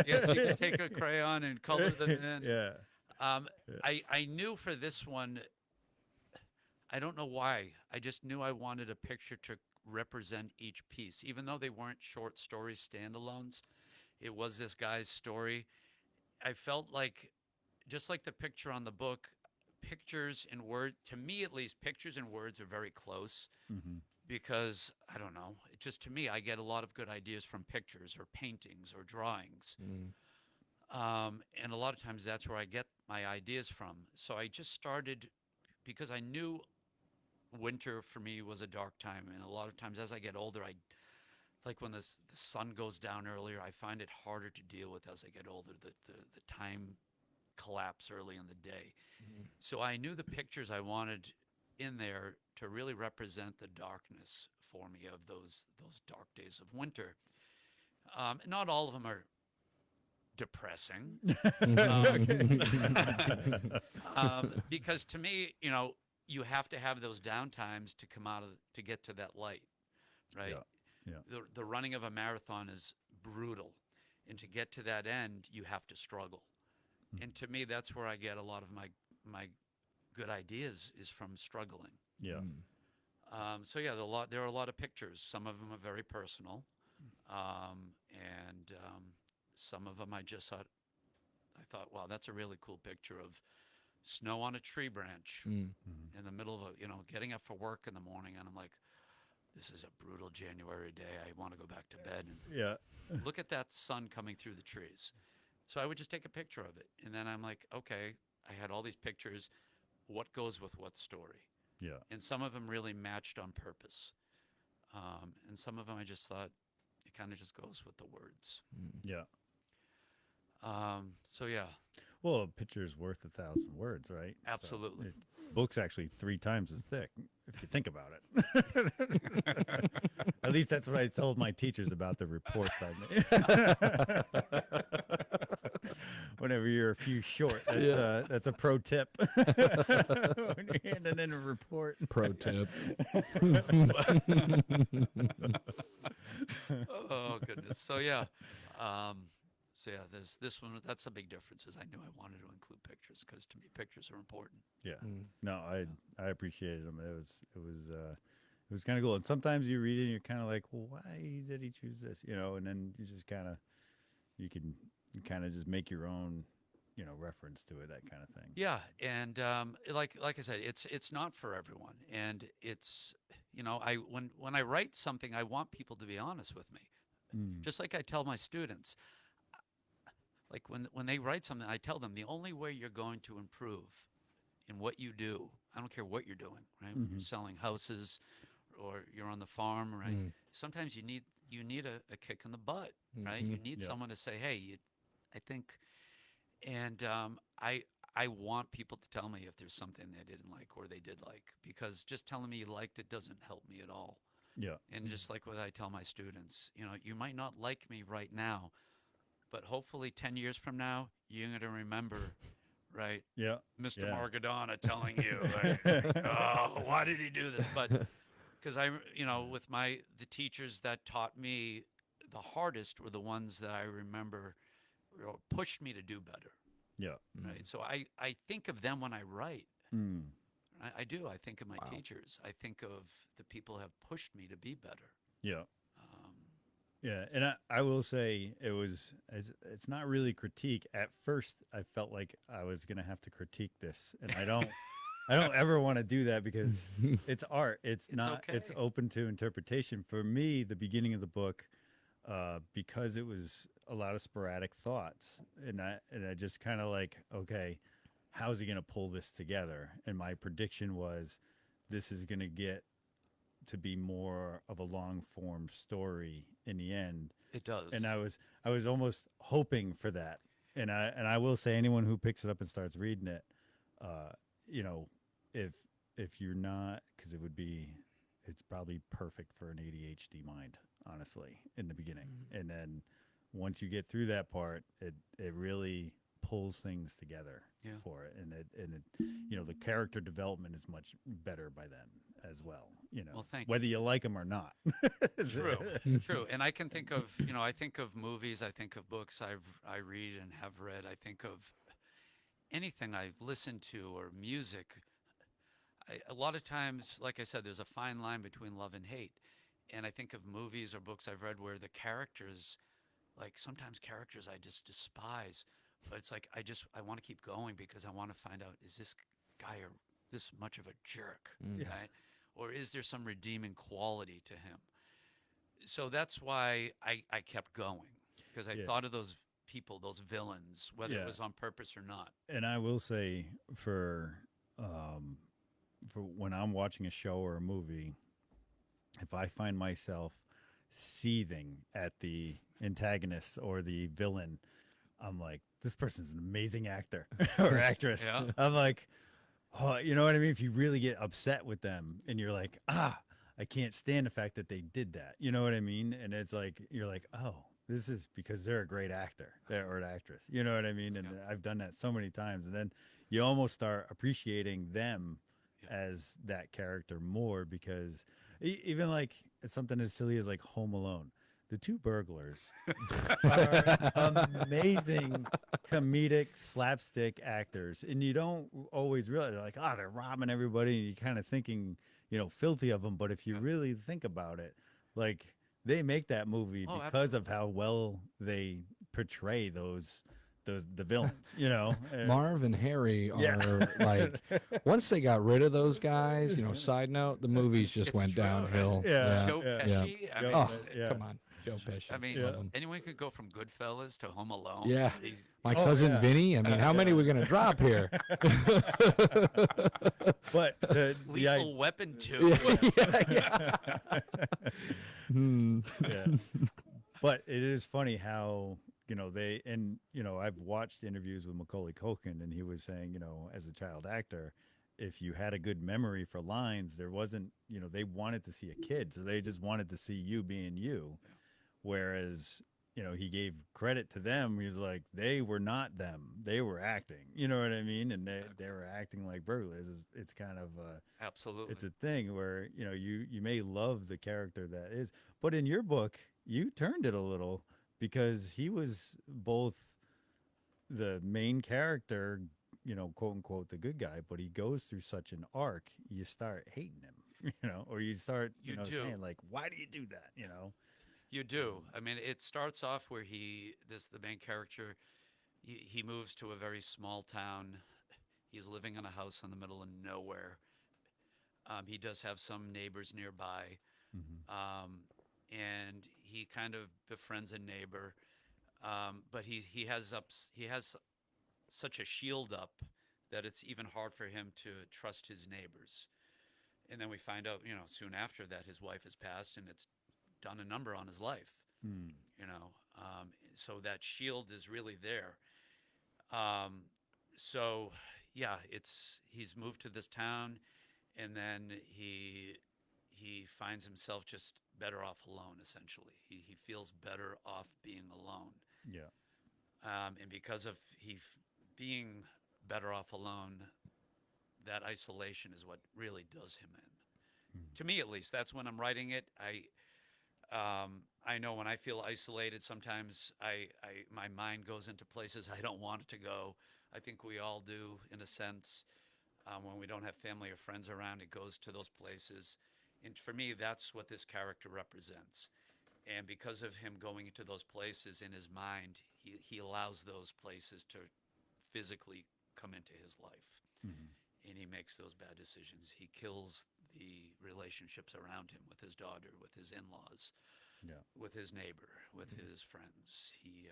Speaker 2: yes, you can take a crayon and color them in.
Speaker 1: Yeah.
Speaker 2: I knew for this one, I don't know why. I just knew I wanted a picture to represent each piece, even though they weren't short stories, standalones. It was this guy's story. I felt like, just like the picture on the book, pictures and word, to me at least, pictures and words are very close
Speaker 1: Mm-hmm.
Speaker 2: because I don't know. It just to me, I get a lot of good ideas from pictures or paintings or drawings.
Speaker 3: Mm.
Speaker 2: And a lot of times that's where I get my ideas from. So I just started because I knew winter for me was a dark time. And a lot of times as I get older, I like when the sun goes down earlier, I find it harder to deal with as I get older, the time collapse early in the day.
Speaker 3: Mhm.
Speaker 2: So I knew the pictures I wanted in there to really represent the darkness for me of those dark days of winter. Not all of them are depressing, because to me, you have to have those downtimes to come out of to get to that light, right?
Speaker 1: Yeah.
Speaker 2: The running of a marathon is brutal, and to get to that end, you have to struggle.
Speaker 1: Mhm.
Speaker 2: And to me, that's where I get a lot of my good ideas is from struggling.
Speaker 1: Yeah.
Speaker 2: So yeah, there are a lot of pictures. Some of them are very personal, and some of them I just thought, wow, that's a really cool picture of snow on a tree branch
Speaker 3: Mm.
Speaker 1: Mm-hmm.
Speaker 2: in the middle of getting up for work in the morning, and I'm like, this is a brutal January day. I want to go back to bed and
Speaker 1: Yeah.
Speaker 2: look at that sun coming through the trees. So I would just take a picture of it, and then I'm like, okay, I had all these pictures. What goes with what story?
Speaker 1: Yeah.
Speaker 2: And some of them really matched on purpose, and some of them I just thought it kind of just goes with the words.
Speaker 3: Mm.
Speaker 1: Yeah.
Speaker 2: So yeah,
Speaker 1: Well, a picture's worth 1,000 words, right? So
Speaker 2: absolutely.
Speaker 1: book's actually 3 times as thick if you think about it. At least that's what I told my teachers about the reports I made. Whenever you're a few short, that's a pro tip. When you're handing in a report.
Speaker 3: Pro tip.
Speaker 2: Oh goodness. So yeah, there's this one. That's a big difference. Is I knew I wanted to include pictures because to me pictures are important.
Speaker 1: Yeah.
Speaker 3: Mm.
Speaker 1: No, I appreciated them. It was kind of cool. And sometimes you read it and you're kind of like, well, why did he choose this? And then you just you kind of just make your own, reference to it, that kind of thing.
Speaker 2: Yeah, and like I said, it's not for everyone, and it's I when I write something, I want people to be honest with me,
Speaker 1: Mm.
Speaker 2: just like I tell my students. Like when they write something, I tell them the only way you're going to improve in what you do, I don't care what you're doing, right? When you're
Speaker 1: Mhm.
Speaker 2: selling houses or you're on the farm, right?
Speaker 3: Mm.
Speaker 2: Sometimes you need a kick in the butt, right? You
Speaker 3: Mhm.
Speaker 2: need
Speaker 1: Yeah.
Speaker 2: someone to say, hey, I think, and I want people to tell me if there's something they didn't like or they did like, because just telling me you liked it doesn't help me at all.
Speaker 1: Yeah.
Speaker 2: And just like what I tell my students, you might not like me right now, but hopefully 10 years from now, you're going to remember, right?
Speaker 1: Yeah.
Speaker 2: Mr.
Speaker 1: Yeah.
Speaker 2: Margadona telling you, like, oh, why did he do this? But because with the teachers that taught me the hardest were the ones that I remember pushed me to do better,
Speaker 1: Yeah.
Speaker 2: right? So I think of them when I write.
Speaker 1: Mm.
Speaker 2: I do. I think of my
Speaker 3: Wow.
Speaker 2: teachers. I think of the people who have pushed me to be better.
Speaker 1: Yeah.
Speaker 2: Um,
Speaker 1: Yeah, and I will say it's not really critique. At first, I felt like I was gonna have to critique this, and I don't. I don't ever want to do that because it's art. It's
Speaker 2: It's
Speaker 1: not. It's
Speaker 2: okay.
Speaker 1: open to interpretation. For me, the beginning of the book, because it was a lot of sporadic thoughts, and I just kind of like, okay, how's he gonna pull this together? And my prediction was, this is gonna get to be more of a long form story in the end.
Speaker 2: It does.
Speaker 1: And I was almost hoping for that. And I will say, anyone who picks it up and starts reading it, uh, you know, if if you're not, because it's probably perfect for an ADHD mind, honestly, in the beginning, and then once you get through that part, it really pulls things together
Speaker 2: Yeah.
Speaker 1: for it, and the character development is much better by then as well.
Speaker 2: Well, thank
Speaker 1: Whether
Speaker 2: you.
Speaker 1: you like them or not.
Speaker 2: True, true. And I can think of, I think of movies, I think of books I read and have read. I think of anything I've listened to or music. A lot of times, like I said, there's a fine line between love and hate. And I think of movies or books I've read where the characters, like sometimes characters I just despise, but it's like I want to keep going because I want to find out, is this guy this much of a jerk,
Speaker 1: Yeah.
Speaker 2: right? Or is there some redeeming quality to him? So that's why I kept going because I
Speaker 1: Yeah.
Speaker 2: thought of those people, those villains, whether it
Speaker 1: Yeah.
Speaker 2: was on purpose or not.
Speaker 1: And I will say, um, for when I'm watching a show or a movie, if I find myself seething at the antagonist or the villain, I'm like, this person's an amazing actor or actress.
Speaker 2: Yeah.
Speaker 1: I'm like, oh, you know what I mean? If you really get upset with them and you're like, I can't stand the fact that they did that. You know what I mean? And it's like, you're like, oh, this is because they're a great actor or an actress. You know what I mean? And
Speaker 2: Yeah.
Speaker 1: I've done that so many times. And then you almost start appreciating them
Speaker 2: Yeah.
Speaker 1: as that character more because even like something as silly as like Home Alone. The two burglars are amazing comedic slapstick actors, and you don't always realize like, they're robbing everybody, and you're kind of thinking, filthy of them. But if you
Speaker 2: Yeah.
Speaker 1: really think about it, like they make that movie
Speaker 2: Oh,
Speaker 1: because of
Speaker 2: absolutely.
Speaker 1: how well they portray the villains. And-
Speaker 3: Marv and Harry are
Speaker 1: Yeah.
Speaker 3: like, once they got rid of those guys, side note, the movies just
Speaker 2: It's
Speaker 3: went
Speaker 2: true, right?
Speaker 3: downhill.
Speaker 1: Yeah.
Speaker 2: Joe
Speaker 1: Yeah.
Speaker 2: Pesci. I
Speaker 1: Joe
Speaker 2: mean,
Speaker 3: Oh,
Speaker 1: Pesci, yeah.
Speaker 3: come on. Joe Pesci.
Speaker 2: I mean,
Speaker 1: Yeah.
Speaker 3: Love him.
Speaker 2: anyone could go from Goodfellas to Home Alone.
Speaker 3: Yeah.
Speaker 2: He's-
Speaker 3: My
Speaker 1: Oh,
Speaker 3: cousin
Speaker 1: yeah.
Speaker 3: Vinny. I mean, how many are we going to drop here?
Speaker 1: But the
Speaker 2: Lethal Weapon 2.
Speaker 3: yeah. Hmm.
Speaker 1: yeah. But it is funny how I've watched interviews with Macaulay Culkin, and he was saying, as a child actor, if you had a good memory for lines, there wasn't, they wanted to see a kid, so they just wanted to see you being you. Whereas, he gave credit to them. He was like, they were not them; they were acting. You know what I mean? And they were acting like burglars. It's kind of
Speaker 2: Absolutely.
Speaker 1: it's a thing where you may love the character that is, but in your book you turned it a little because he was both the main character, quote unquote the good guy, but he goes through such an arc, you start hating him, or you start
Speaker 2: You do.
Speaker 1: saying like, why do you do that?
Speaker 2: You do. I mean, it starts off where the main character, he moves to a very small town. He's living in a house in the middle of nowhere. He does have some neighbors nearby,
Speaker 1: Mm-hmm.
Speaker 2: and he kind of befriends a neighbor. But he has such a shield up that it's even hard for him to trust his neighbors. And then we find out, soon after that his wife has passed, and it's done a number on his life.
Speaker 1: Mm.
Speaker 2: So that shield is really there. Um, so yeah, he's moved to this town, and then he finds himself just better off alone. Essentially, he feels better off being alone,
Speaker 1: Yeah.
Speaker 2: and because of being better off alone, that isolation is what really does him in.
Speaker 1: Mm.
Speaker 2: To me, at least, that's when I'm writing it. I know when I feel isolated, sometimes my mind goes into places I don't want it to go. I think we all do, in a sense. When we don't have family or friends around, it goes to those places. And for me, that's what this character represents. And because of him going into those places in his mind, he allows those places to physically come into his life.
Speaker 1: Mhm.
Speaker 2: and he makes those bad decisions. He kills the relationships around him with his daughter, with his in-laws,
Speaker 1: Yeah.
Speaker 2: with his neighbor, with his friends. He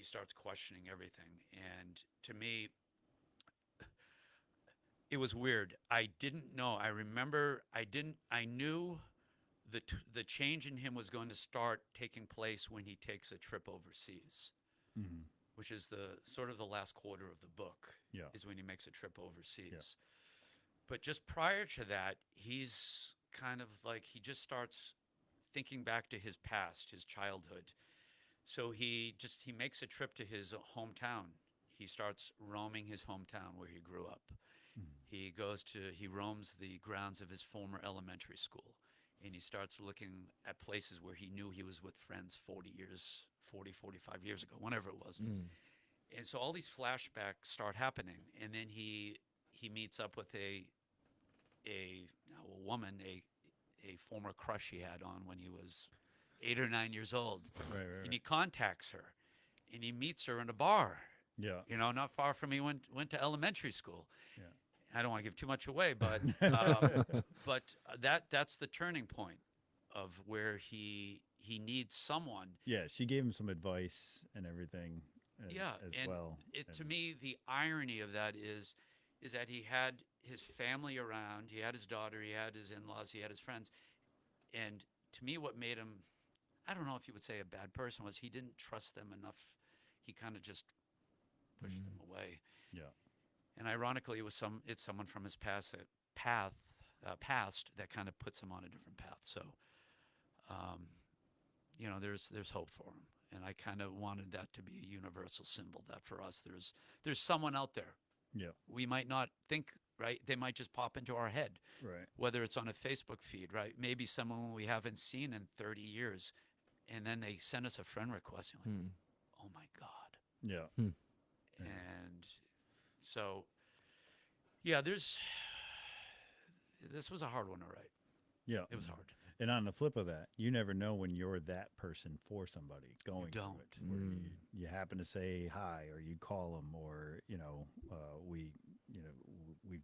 Speaker 2: starts questioning everything, and to me, it was weird. I didn't know. I remember I didn't. I knew the change in him was going to start taking place when he takes a trip overseas,
Speaker 1: Mm-hmm.
Speaker 2: which is the sort of the last quarter of the book.
Speaker 1: Yeah.
Speaker 2: Is when he makes a trip overseas. But just prior to that, he's kind of like he just starts thinking back to his past, his childhood. So he makes a trip to his hometown. He starts roaming his hometown where he grew up.
Speaker 1: Mm-hmm.
Speaker 2: He roams the grounds of his former elementary school, and he starts looking at places where he knew he was with friends 45 years ago, whenever it was.
Speaker 3: Mm.
Speaker 2: And so all these flashbacks start happening, and then he meets up with a woman, a former crush he had on when he was 8 or 9 years old,
Speaker 1: Right.
Speaker 2: and he contacts her, and he meets her in a bar.
Speaker 1: Yeah.
Speaker 2: Not far from me. Went to elementary school.
Speaker 1: Yeah.
Speaker 2: I don't want to give too much away, but that's the turning point of where he needs someone.
Speaker 1: Yeah. She gave him some advice and everything. As
Speaker 2: And
Speaker 1: well.
Speaker 2: to me, the irony of that is that he had his family around, he had his daughter, he had his in-laws, he had his friends, and to me, what made him, I don't know if you would say a bad person, was he didn't trust them enough. He kind of just pushed them away.
Speaker 1: Yeah.
Speaker 2: And ironically, it's someone from his past that kind of puts him on a different path. So, there's hope for him, and I kind of wanted that to be a universal symbol that for us, there's someone out there.
Speaker 1: Yeah.
Speaker 2: We might not think, right? They might just pop into our head,
Speaker 1: Right.
Speaker 2: whether it's on a Facebook feed, right? Maybe someone we haven't seen in 30 years, and then they send us a friend request. You're like, oh my God.
Speaker 1: Yeah.
Speaker 2: And so, yeah, this was a hard one to write.
Speaker 1: Yeah.
Speaker 2: It was hard.
Speaker 1: And on the flip of that, you never know when you're that person for somebody going through
Speaker 2: don't.
Speaker 1: it. Where you happen to say hi, or you call them, or we've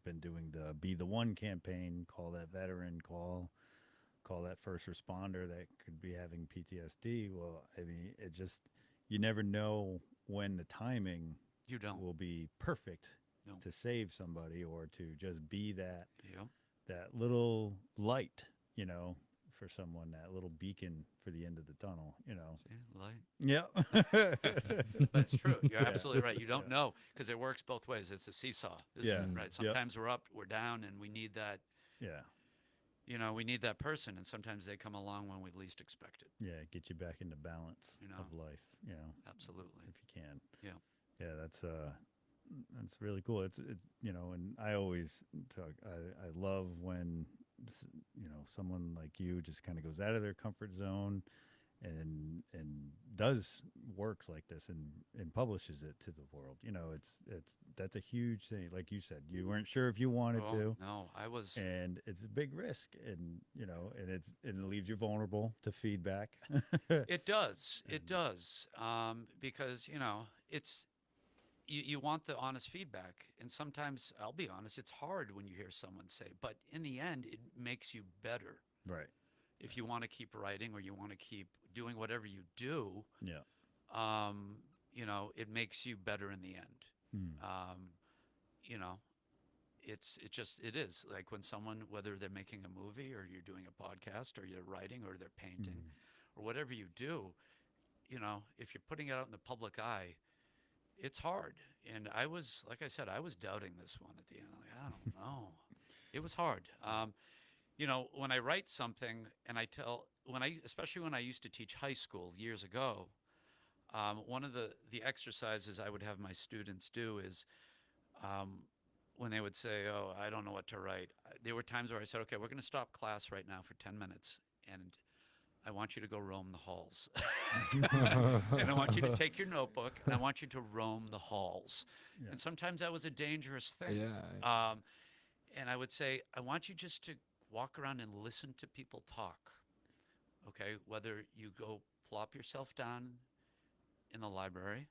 Speaker 1: been doing the Be the One campaign. Call that veteran. Call that first responder that could be having PTSD. Well, I mean, you never know when the timing
Speaker 2: You don't.
Speaker 1: will be perfect
Speaker 2: No.
Speaker 1: to save somebody, or to just be that
Speaker 2: Yeah.
Speaker 1: that little light, for someone, that little beacon for the end of the tunnel,
Speaker 2: See, light.
Speaker 1: Yeah.
Speaker 2: But it's true. You're absolutely right. You don't know, because it works both ways. It's a seesaw, isn't
Speaker 1: Yeah.
Speaker 2: it? Right. Sometimes we're up, we're down, and we need that.
Speaker 1: Yeah.
Speaker 2: We need that person, and sometimes they come along when we least expect it.
Speaker 1: Yeah. Get you back into balance of life,
Speaker 2: Absolutely.
Speaker 1: if you can.
Speaker 2: Yeah.
Speaker 1: Yeah. That's really cool. And I always talk, I love when, someone like you just kind of goes out of their comfort zone and does works like this and publishes it to the world. That's a huge thing. Like you said, you weren't sure if you wanted to.
Speaker 2: No, I was.
Speaker 1: And it's a big risk, and it leaves you vulnerable to feedback.
Speaker 2: It does. It does. Because it's you want the honest feedback, and sometimes, I'll be honest, it's hard when you hear someone say, but in the end, it makes you better.
Speaker 1: Right.
Speaker 2: If you want to keep writing, or you want to keep doing whatever you do,
Speaker 1: Yeah.
Speaker 2: it makes you better in the end. It is like when someone, whether they're making a movie, or you're doing a podcast, or you're writing, or they're painting, or whatever you do, if you're putting it out in the public eye, it's hard. And I was, like I said, I was doubting this one at the end. I'm like, I don't know. It was hard. When I write something, and especially when I used to teach high school years ago, one of the exercises I would have my students do is, when they would say, oh, I don't know what to write, there were times where I said, okay, we're going to stop class right now for 10 minutes, and I want you to go roam the halls. And I want you to take your notebook, and I want you to roam the halls.
Speaker 1: Yeah.
Speaker 2: And sometimes that was a dangerous thing.
Speaker 3: Yeah.
Speaker 2: And I would say, I want you just to walk around and listen to people talk. Okay? Whether you go plop yourself down in the library,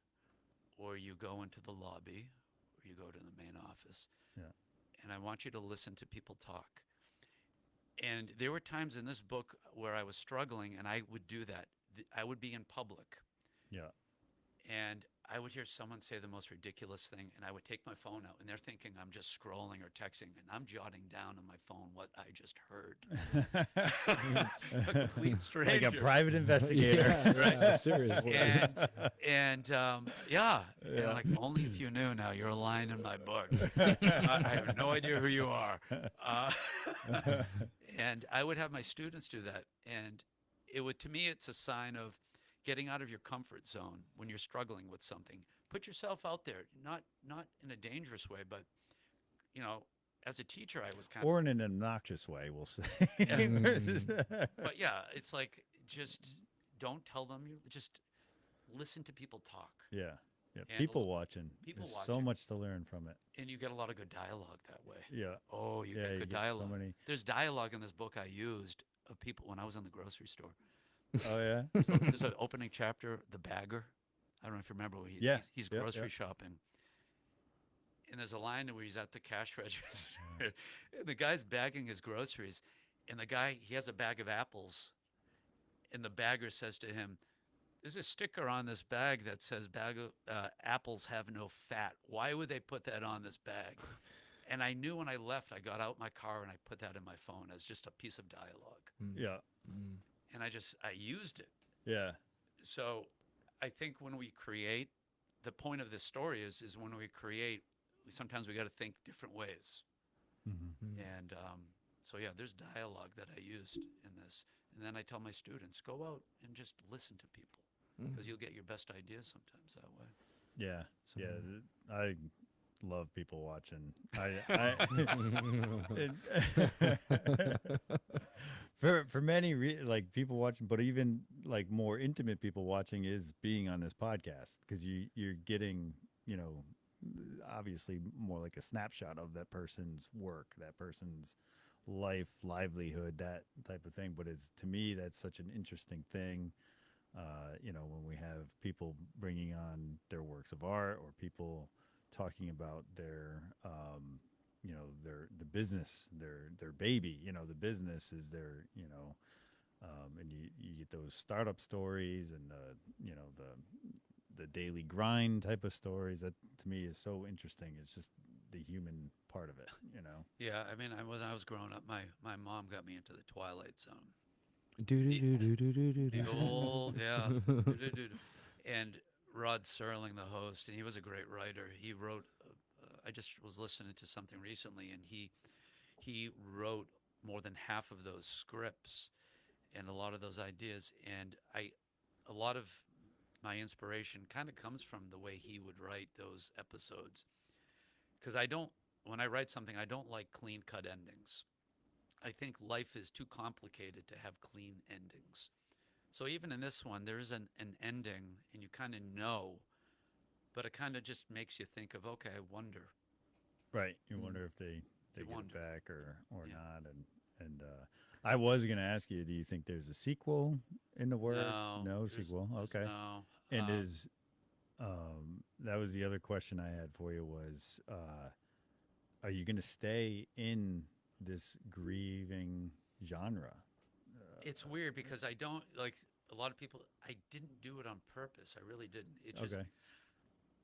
Speaker 2: or you go into the lobby, or you go to the main office.
Speaker 1: Yeah.
Speaker 2: And I want you to listen to people talk. And there were times in this book where I was struggling, and I would do that. I would be in public,
Speaker 1: Yeah.
Speaker 2: and I would hear someone say the most ridiculous thing, and I would take my phone out, and they're thinking I'm just scrolling or texting, and I'm jotting down on my phone what I just heard. A complete stranger.
Speaker 1: Like a private investigator.
Speaker 3: Yeah, seriously.
Speaker 2: Yeah, and
Speaker 1: Yeah.
Speaker 2: like only if you knew. Now you're a line in my book. I have no idea who you are. And I would have my students do that, and it would, to me, it's a sign of getting out of your comfort zone when you're struggling with something. Put yourself out there, not in a dangerous way, but you know, as a teacher, I was kind
Speaker 1: Or in an obnoxious way, we'll say.
Speaker 2: but yeah, it's like just don't tell them. You just listen to people talk,
Speaker 1: Yeah. Yeah.
Speaker 2: And
Speaker 1: People watching.
Speaker 2: people
Speaker 1: There's so
Speaker 2: watching.
Speaker 1: much to learn from it.
Speaker 2: and you get a lot of good dialogue that way.
Speaker 1: Yeah.
Speaker 2: Oh, you
Speaker 1: Yeah.
Speaker 2: get
Speaker 1: You
Speaker 2: good
Speaker 1: get so
Speaker 2: dialogue.
Speaker 1: many.
Speaker 2: There's dialogue in this book I used of people when I was in the grocery store.
Speaker 1: Oh, yeah.
Speaker 2: So there's an opening chapter, the bagger. I don't know if you remember where
Speaker 1: Yeah,
Speaker 2: he's
Speaker 1: yeah,
Speaker 2: grocery
Speaker 1: yeah.
Speaker 2: shopping. And there's a line where he's at the cash register. And the guy's bagging his groceries. And the guy, he has a bag of apples. And the bagger says to him, there's a sticker on this bag that says apples have no fat. Why would they put that on this bag? And I knew when I left, I got out my car and I put that in my phone as just a piece of dialogue.
Speaker 1: Yeah.
Speaker 2: And I used it.
Speaker 1: Yeah.
Speaker 2: So I think when we create, the point of this story is when we create, sometimes we got to think different ways.
Speaker 1: Mm-hmm.
Speaker 2: And so, yeah, there's dialogue that I used in this. And then I tell my students, go out and just listen to people because you'll get your best ideas sometimes that way.
Speaker 1: Yeah.
Speaker 2: So-
Speaker 1: Yeah. I love people watching. For many like people watching, but even like more intimate people watching is being on this podcast because you're getting, you know, obviously more like a snapshot of that person's work, that person's life, livelihood, that type of thing. But it's, to me, that's such an interesting thing. You know, when we have people bringing on their works of art or people talking about their, you know, the business, their baby, you know, the business is their, you know, and you get those startup stories and you know, the daily grind type of stories. That to me is so interesting. It's just the human part of it, you know.
Speaker 2: Yeah, I mean, when I was growing up, my mom got me into the Twilight Zone. The old, yeah. And Rod Serling, the host, and he was a great writer. He wrote, I just was listening to something recently, and he wrote more than half of those scripts and a lot of those ideas. And a lot of my inspiration kind of comes from the way he would write those episodes. Because when I write something, I don't like clean cut endings. I think life is too complicated to have clean endings. So even in this one, there's an ending, and you kind of know, but it kind of just makes you think of, okay, I wonder.
Speaker 1: Right. You wonder if they
Speaker 2: You
Speaker 1: get
Speaker 2: wonder.
Speaker 1: it back or
Speaker 2: Yeah.
Speaker 1: not. And I was going to ask you, do you think there's a sequel in the works?
Speaker 2: No,
Speaker 1: No
Speaker 2: there's-
Speaker 1: sequel.
Speaker 2: there's
Speaker 1: Okay.
Speaker 2: No.
Speaker 1: And that was the other question I had for you was, are you going to stay in this grieving genre?
Speaker 2: It's weird because I don't, like a lot of people, I didn't do it on purpose. I really didn't. It just,
Speaker 1: Okay.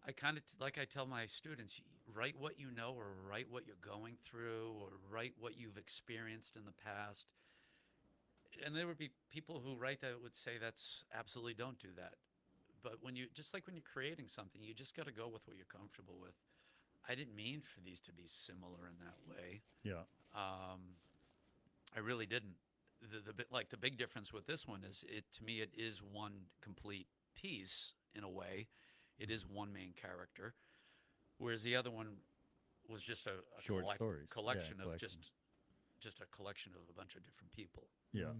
Speaker 2: I kind of, like I tell my students, write what you know or write what you're going through or write what you've experienced in the past. And there would be people who write that would say that's absolutely don't do that. But when you, just like when you're creating something, you just got to go with what you're comfortable with. I didn't mean for these to be similar in that way.
Speaker 1: Yeah.
Speaker 2: I really didn't. The big difference with this one is to me it is one complete piece in a way. It is one main character, whereas the other one was just a
Speaker 1: Short stories. Yeah,
Speaker 2: collection of
Speaker 1: collection.
Speaker 2: just a collection of a bunch of different people.
Speaker 1: Yeah.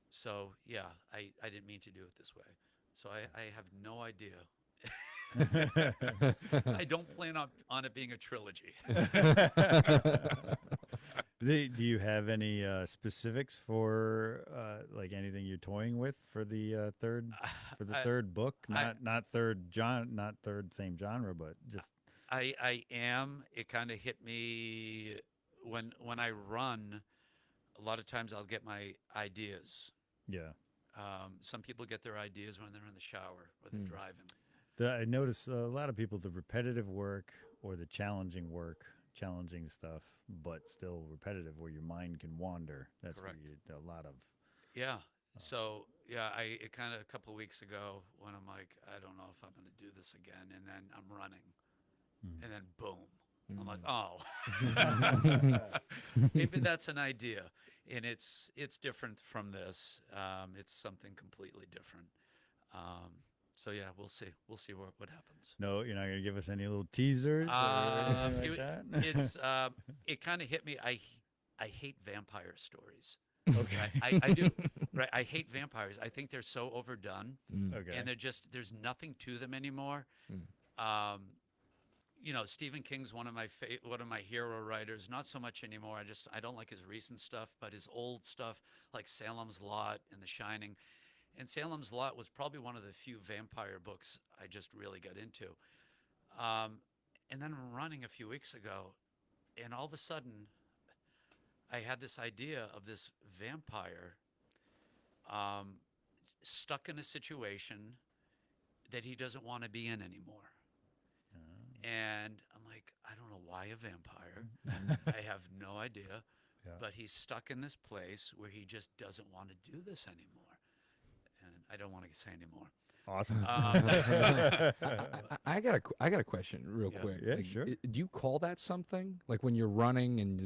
Speaker 2: So yeah, I didn't mean to do it this way. So I have no idea. I don't plan on it being a trilogy.
Speaker 1: Do you have any specifics for like anything you're toying with for the third
Speaker 2: I-
Speaker 1: third book?
Speaker 2: I-
Speaker 1: Not third same genre, but just
Speaker 2: I am. It kind of hit me when I run. A lot of times I'll get my ideas.
Speaker 1: Yeah.
Speaker 2: Some people get their ideas when they're in the shower or they're driving.
Speaker 1: I notice a lot of people, the repetitive work or the challenging work, challenging stuff, but still repetitive, where your mind can wander. That's
Speaker 2: Correct.
Speaker 1: where you, a lot of.
Speaker 2: Yeah. So yeah, it kind of a couple of weeks ago when I'm like, I don't know if I'm going to do this again, and then I'm running, and then boom, I'm like, oh, maybe that's an idea, and it's different from this. It's something completely different. So yeah, we'll see what happens.
Speaker 1: No, you're not going to give us any little teasers or anything like that?
Speaker 2: It kind of hit me. I hate vampire stories.
Speaker 1: Okay.
Speaker 2: I do. Right. I hate vampires. I think they're so overdone,
Speaker 1: Okay.
Speaker 2: and there's nothing to them anymore. Stephen King's one of my hero writers. Not so much anymore. I don't like his recent stuff, but his old stuff like Salem's Lot and The Shining. And Salem's Lot was probably one of the few vampire books I just really got into. And then I'm running a few weeks ago, and all of a sudden, I had this idea of this vampire stuck in a situation that he doesn't want to be in anymore. And I'm like, I don't know why a vampire. I have no idea.
Speaker 1: Yeah.
Speaker 2: But he's stuck in this place where he just doesn't want to do this anymore. And I don't want to say anymore.
Speaker 1: Awesome.
Speaker 3: I got a question real quick.
Speaker 1: Yeah,
Speaker 3: Like,
Speaker 1: sure.
Speaker 3: Do you call that something? Like when you're running and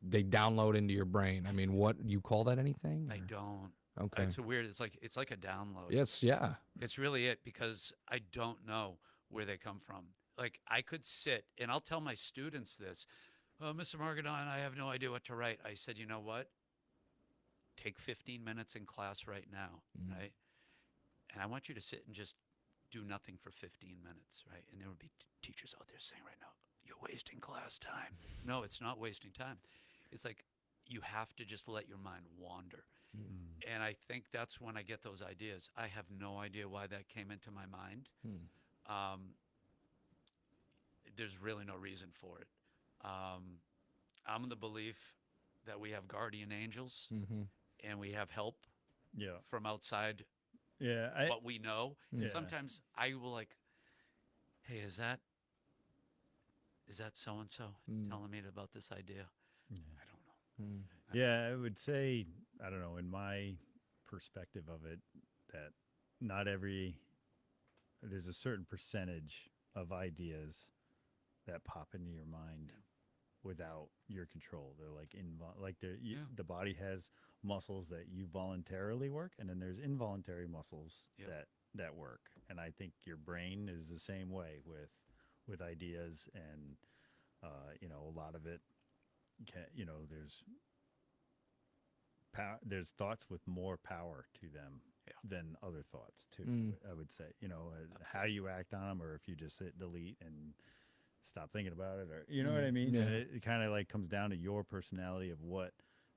Speaker 3: they download into your brain. I mean, what you call that anything?
Speaker 2: I
Speaker 3: or-
Speaker 2: don't.
Speaker 3: Okay.
Speaker 2: It's a weird. It's like a download.
Speaker 3: Yes. Yeah.
Speaker 2: It's really it, because I don't know where they come from. Like I could sit and I'll tell my students this. Oh, Mr. Margadon, I have no idea what to write. I said, you know what? Take 15 minutes in class right now, right? And I want you to sit and just do nothing for 15 minutes, right? And there would be teachers out there saying right now, you're wasting class time. No, it's not wasting time. It's like you have to just let your mind wander. And I think that's when I get those ideas. I have no idea why that came into my mind. There's really no reason for it. I'm in the belief that we have guardian angels and we have help
Speaker 1: Yeah.
Speaker 2: from outside
Speaker 1: Yeah.
Speaker 2: what we know. And
Speaker 1: Yeah.
Speaker 2: sometimes I will like, hey, is that so and so telling me about this idea? I don't know.
Speaker 1: Yeah, I would say, I don't know, in my perspective of it, that there's a certain percentage of ideas that pop into your mind without your control. They're like the body has muscles that you voluntarily work, and then there's involuntary muscles that work. And I think your brain is the same way with ideas, and a lot of it there's thoughts with more power to them than other thoughts too. I would say, how you act on them, or if you just hit delete and stop thinking about it, or you know what I mean.
Speaker 3: Yeah.
Speaker 1: And it kind of like comes down to your personality of what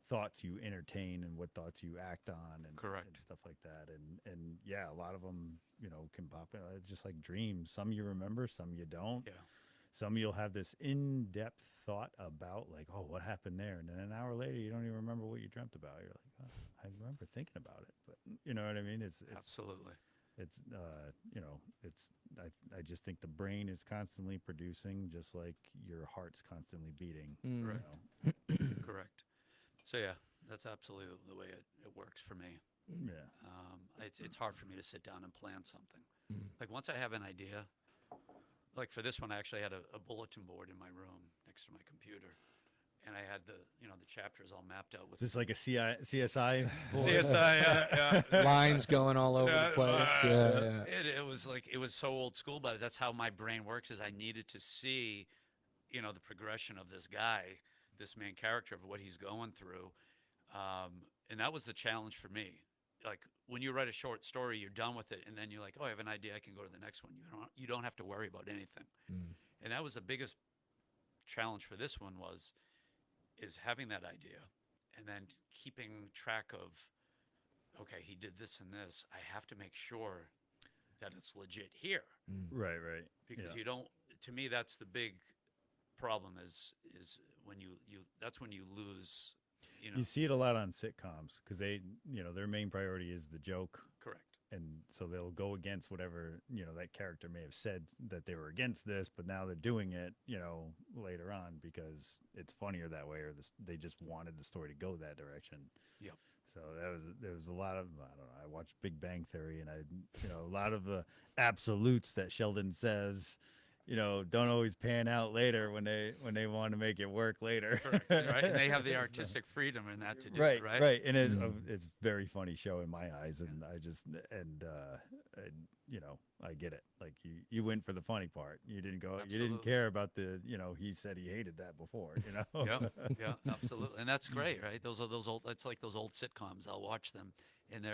Speaker 1: thoughts you entertain and what thoughts you act on, and
Speaker 2: Correct.
Speaker 1: and stuff like that. And yeah, a lot of them can pop in. It's just like dreams. Some you remember, some you don't.
Speaker 2: Yeah.
Speaker 1: Some you'll have this in-depth thought about, like, oh, what happened there? And then an hour later, you don't even remember what you dreamt about. You're like, oh, I remember thinking about it. But you know what I mean? It's
Speaker 2: Absolutely.
Speaker 1: it's I just think the brain is constantly producing, just like your heart's constantly beating.
Speaker 2: Right.
Speaker 1: You
Speaker 2: Correct. So yeah, that's absolutely the way it works for me.
Speaker 1: know? Yeah.
Speaker 2: It's hard for me to sit down and plan something. Like once I have an idea, like for this one, I actually had a bulletin board in my room next to my computer, and I had the chapters all mapped out with
Speaker 1: Is this like a CSI? board?
Speaker 2: CSI. Yeah.
Speaker 3: Lines going all over the place. Yeah.
Speaker 2: It was so old school, but that's how my brain works. Is I needed to see, the progression of this guy, this main character, of what he's going through, and that was the challenge for me. Like when you write a short story, you're done with it, and then you're like, oh, I have an idea, I can go to the next one. You don't have to worry about anything. And that was the biggest challenge for this one is having that idea, and then keeping track of, okay, he did this and this. I have to make sure that it's legit here.
Speaker 1: Right.
Speaker 2: Because
Speaker 1: Yeah.
Speaker 2: you don't, to me, that's the big problem is when you that's when you lose, you know.
Speaker 1: You see it a lot on sitcoms because they, their main priority is the joke,
Speaker 2: Correct.
Speaker 1: and so they'll go against whatever that character may have said that they were against this, but now they're doing it, later on because it's funnier that way, or they just wanted the story to go that direction.
Speaker 2: Yep.
Speaker 1: So there was a lot of, I don't know. I watched Big Bang Theory, and a lot of the absolutes that Sheldon says, don't always pan out later when they want to make it work later.
Speaker 2: Correct. Right. And they have the artistic freedom in that to do
Speaker 1: Right,
Speaker 2: it, right?
Speaker 1: right. And it's very funny show in my eyes, and I get it. Like you went for the funny part. You didn't go.
Speaker 2: Absolutely.
Speaker 1: You didn't care about the. He said he hated that before.
Speaker 2: Yeah, yeah, absolutely, and that's great, right? Those are those old. It's like those old sitcoms. I'll watch them, and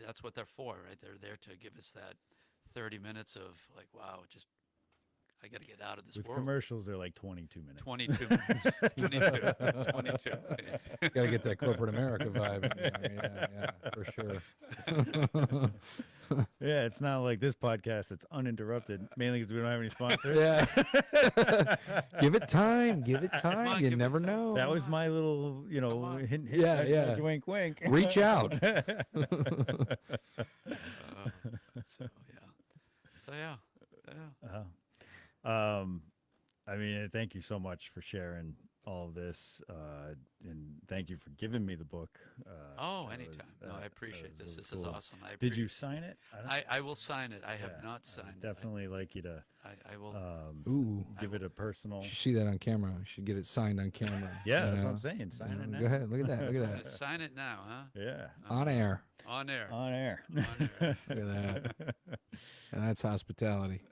Speaker 2: that's what they're for, right? They're there to give us that 30 minutes of like, wow, just I got to get out of this
Speaker 1: With
Speaker 2: world.
Speaker 1: commercials, they're like 22 minutes.
Speaker 2: 22 minutes. 22.
Speaker 3: Gotta get that corporate America vibe. Yeah, for sure.
Speaker 1: Yeah, it's not like this podcast. It's uninterrupted, mainly because we don't have any sponsors.
Speaker 3: Yeah. Give it time. Give it time.
Speaker 2: on,
Speaker 3: You
Speaker 2: give it
Speaker 3: never
Speaker 2: time.
Speaker 3: know.
Speaker 1: That was my little,
Speaker 2: on.
Speaker 1: hint,
Speaker 3: Yeah,
Speaker 1: nudge,
Speaker 3: yeah.
Speaker 1: nudge, wink, wink.
Speaker 3: Reach out.
Speaker 2: So yeah.
Speaker 1: I mean, thank you so much for sharing all of this, and thank you for giving me the book.
Speaker 2: Oh,
Speaker 1: that
Speaker 2: anytime.
Speaker 1: was-
Speaker 2: No, I
Speaker 1: that
Speaker 2: appreciate
Speaker 1: was
Speaker 2: this.
Speaker 1: really
Speaker 2: This is
Speaker 1: cool.
Speaker 2: awesome.
Speaker 1: Did you sign it?
Speaker 2: I will sign it. I have
Speaker 1: Yeah,
Speaker 2: not signed
Speaker 1: I'd
Speaker 2: it.
Speaker 1: definitely like you to
Speaker 2: I will.
Speaker 3: Ooh.
Speaker 1: give it a personal.
Speaker 3: You should see that on camera. You should get it signed on camera.
Speaker 1: Yeah,
Speaker 3: you
Speaker 1: that's what
Speaker 3: know?
Speaker 1: I'm saying. Sign it now.
Speaker 3: Go ahead. Look at that. Look
Speaker 2: I'm
Speaker 3: at
Speaker 2: gonna
Speaker 3: that.
Speaker 2: sign it now, huh?
Speaker 1: Yeah,
Speaker 3: On air.
Speaker 2: On air.
Speaker 1: on air.
Speaker 2: On air.
Speaker 3: Look at that. And that's hospitality.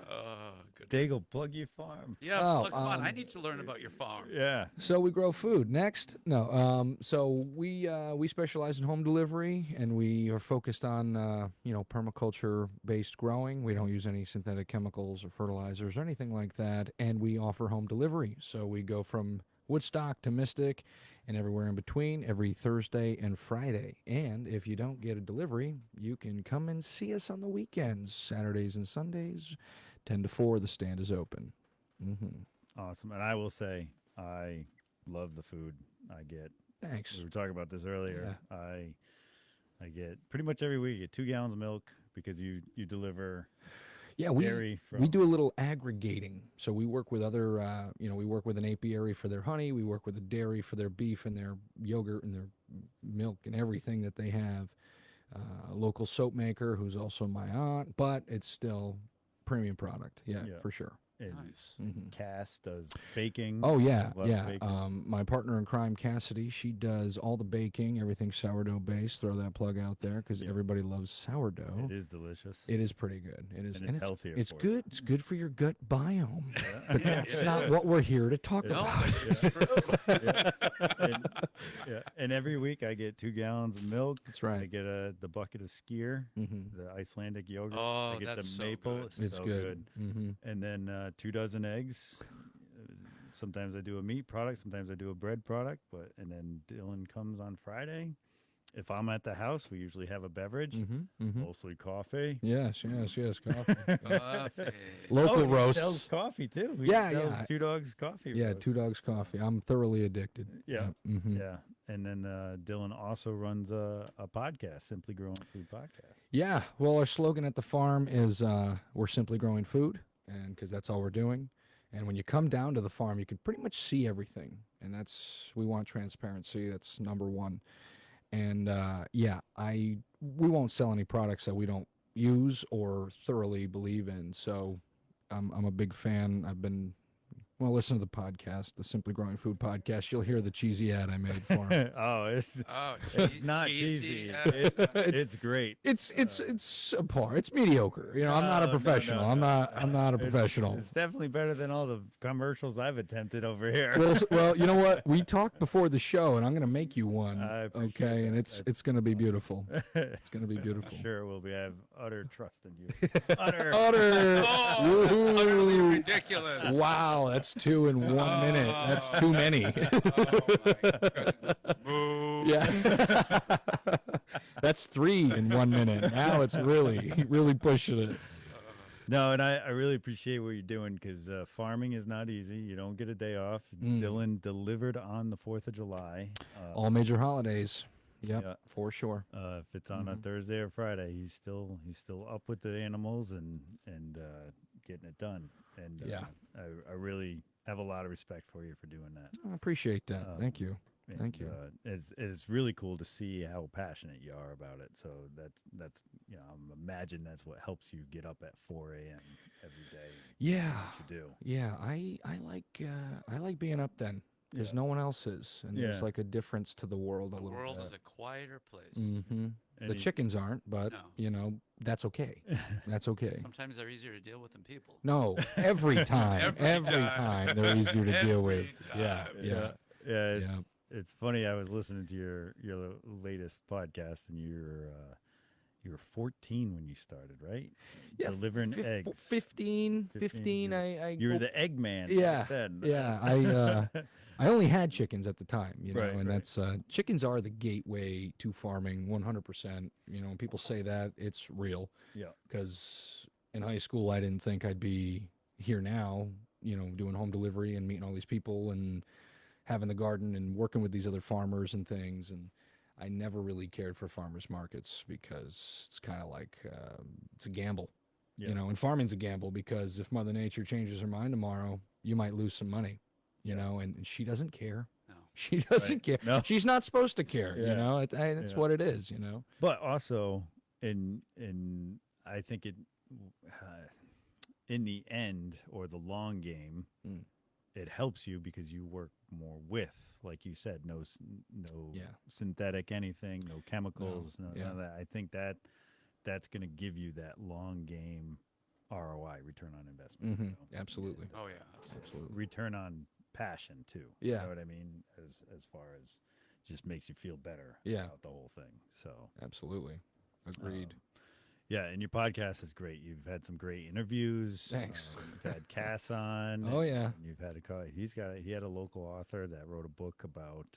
Speaker 2: Oh, good.
Speaker 1: Daigle, plug your farm.
Speaker 2: Yeah,
Speaker 3: Oh,
Speaker 2: look, come on. I need to learn about your farm.
Speaker 1: Yeah.
Speaker 3: So we grow food. Next, no. So we specialize in home delivery, and we are focused on permaculture based growing. We don't use any synthetic chemicals or fertilizers or anything like that, and we offer home delivery. So we go from Woodstock to Mystic, and everywhere in between every Thursday and Friday. And if you don't get a delivery, you can come and see us on the weekends, Saturdays and Sundays, 10 to 4. The stand is open.
Speaker 1: Awesome. And I will say, I love the food I get.
Speaker 3: Thanks.
Speaker 1: We were talking about this earlier. I get pretty much every week. You get 2 gallons of milk because you deliver.
Speaker 3: Yeah,
Speaker 1: dairy
Speaker 3: we do a little aggregating. So we work with other, we work with an apiary for their honey. We work with a dairy for their beef and their yogurt and their milk and everything that they have. A local soap maker who's also my aunt, but it's still premium product. Yeah. For sure.
Speaker 1: And
Speaker 2: Nice.
Speaker 1: Cass does baking.
Speaker 3: Oh yeah,
Speaker 1: Love
Speaker 3: yeah.
Speaker 1: baking.
Speaker 3: My partner in crime, Cassidy, she does all the baking, everything sourdough based. Throw that plug out there because everybody loves sourdough.
Speaker 1: It is delicious.
Speaker 3: It is pretty good. It is,
Speaker 1: And it's healthier
Speaker 3: It's
Speaker 1: for you.
Speaker 3: good. It's good for your gut biome. But
Speaker 2: Yeah,
Speaker 3: that's
Speaker 2: it
Speaker 3: not
Speaker 2: is.
Speaker 3: what we're here to talk
Speaker 2: No,
Speaker 3: about.
Speaker 2: it's true.
Speaker 1: And every week I get 2 gallons of milk.
Speaker 3: That's right.
Speaker 1: I get the bucket of skyr, the Icelandic yogurt.
Speaker 2: Oh,
Speaker 1: I get
Speaker 2: that's
Speaker 1: the
Speaker 2: so
Speaker 1: maple.
Speaker 2: good.
Speaker 3: It's
Speaker 1: so
Speaker 3: good.
Speaker 1: And then 2 dozen eggs. Sometimes I do a meat product. Sometimes I do a bread product. And then Dylan comes on Friday. If I'm at the house, we usually have a beverage, mostly coffee.
Speaker 3: Yes, coffee.
Speaker 2: Coffee.
Speaker 3: Local
Speaker 1: He
Speaker 3: roasts.
Speaker 1: sells coffee too. He
Speaker 3: Yeah,
Speaker 1: sells
Speaker 3: yeah.
Speaker 1: 2 Dogs coffee.
Speaker 3: Yeah,
Speaker 1: roast.
Speaker 3: 2 Dogs coffee. I'm thoroughly addicted.
Speaker 1: Yeah.
Speaker 3: Mhm.
Speaker 1: Yeah. And then Dylan also runs a podcast, Simply Growing Food Podcast.
Speaker 3: Yeah, well, our slogan at the farm is we're simply growing food, and because that's all we're doing. And when you come down to the farm, you can pretty much see everything, and we want transparency. That's number one. And we won't sell any products that we don't use or thoroughly believe in. So I'm a big fan. Listen to the podcast, the Simply Growing Food podcast. You'll hear the cheesy ad I made for him.
Speaker 1: It's not cheesy. It's great.
Speaker 3: It's subpar. It's mediocre. I'm not a
Speaker 1: No,
Speaker 3: professional.
Speaker 1: no,
Speaker 3: I'm
Speaker 1: no.
Speaker 3: not a professional.
Speaker 1: It's definitely better than all the commercials I've attempted over here.
Speaker 3: Well, you know what? We talked before the show, and I'm going to make you one.
Speaker 1: I appreciate
Speaker 3: Okay, and
Speaker 1: that.
Speaker 3: it's going to be beautiful. It's going to be beautiful.
Speaker 1: Sure, will be. I have utter trust in you. Utter.
Speaker 3: Utter.
Speaker 2: Oh, that's utterly ridiculous.
Speaker 3: Wow, that's 2 in 1 minute. That's too many.
Speaker 2: Oh, my goodness. Moo.
Speaker 3: Yeah. That's 3 in 1 minute. Now it's really pushing it.
Speaker 1: No, and I really appreciate what you're doing because farming is not easy. You don't get a day off. Dylan delivered on the 4th of July.
Speaker 3: All major holidays. Yep,
Speaker 1: Yeah.
Speaker 3: for sure.
Speaker 1: If it's on a Thursday or Friday, he's still up with the animals and getting it done. And I really have a lot of respect for you for doing that.
Speaker 3: I appreciate that. Thank you.
Speaker 1: And,
Speaker 3: Thank you.
Speaker 1: It's really cool to see how passionate you are about it. So that's I imagine that's what helps you get up at 4 a.m. every day.
Speaker 3: Yeah.
Speaker 1: What you do.
Speaker 3: Yeah, I like being up then because no one else is, and there's like a difference to the world a
Speaker 2: The
Speaker 3: little
Speaker 2: world
Speaker 3: bit.
Speaker 2: is a quieter place.
Speaker 3: Mm-hmm.
Speaker 1: And
Speaker 3: The
Speaker 1: he-
Speaker 3: chickens aren't, but
Speaker 2: No.
Speaker 3: that's okay. That's okay.
Speaker 2: Sometimes they're easier to deal with than people.
Speaker 3: No, every time,
Speaker 2: Every
Speaker 3: every
Speaker 2: time.
Speaker 3: time they're easier to deal with.
Speaker 2: Every
Speaker 3: Yeah,
Speaker 2: time.
Speaker 3: yeah,
Speaker 1: Yeah.
Speaker 3: yeah.
Speaker 1: It's funny. I was listening to your latest podcast, and you were 14 when you started, right?
Speaker 3: Yeah,
Speaker 1: Delivering eggs.
Speaker 3: 15.
Speaker 1: 15,
Speaker 3: I
Speaker 1: You were the egg man.
Speaker 3: Yeah,
Speaker 1: back then.
Speaker 3: yeah. I only had chickens at the time,
Speaker 1: Right,
Speaker 3: and
Speaker 1: right.
Speaker 3: that's chickens are the gateway to farming, 100%. When people say that, it's real.
Speaker 1: Yeah.
Speaker 3: Because in high school, I didn't think I'd be here now, doing home delivery and meeting all these people and having the garden and working with these other farmers and things. And I never really cared for farmers markets because it's kind of like it's a gamble.
Speaker 1: Yeah.
Speaker 3: And farming's a gamble because if Mother Nature changes her mind tomorrow, you might lose some money, and she doesn't care.
Speaker 2: No.
Speaker 3: She doesn't care.
Speaker 1: No.
Speaker 3: She's not supposed to care,
Speaker 1: Yeah.
Speaker 3: That's
Speaker 1: Yeah.
Speaker 3: what it is,
Speaker 1: But also, in I think in the end or the long game, it helps you because you work more with, like you said, no synthetic anything, no chemicals, none of that. I think that's going to give you that long game ROI, return on investment.
Speaker 3: Mm-hmm. Absolutely.
Speaker 2: Oh yeah, absolutely.
Speaker 1: Return on passion too.
Speaker 3: Yeah.
Speaker 1: You know what I mean? As far as just makes you feel better about the whole thing. So
Speaker 3: Absolutely. Agreed.
Speaker 1: yeah, and your podcast is great. You've had some great interviews.
Speaker 3: Thanks.
Speaker 1: You've had Cass on.
Speaker 3: Oh, yeah.
Speaker 1: And you've had he had a local author that wrote a book about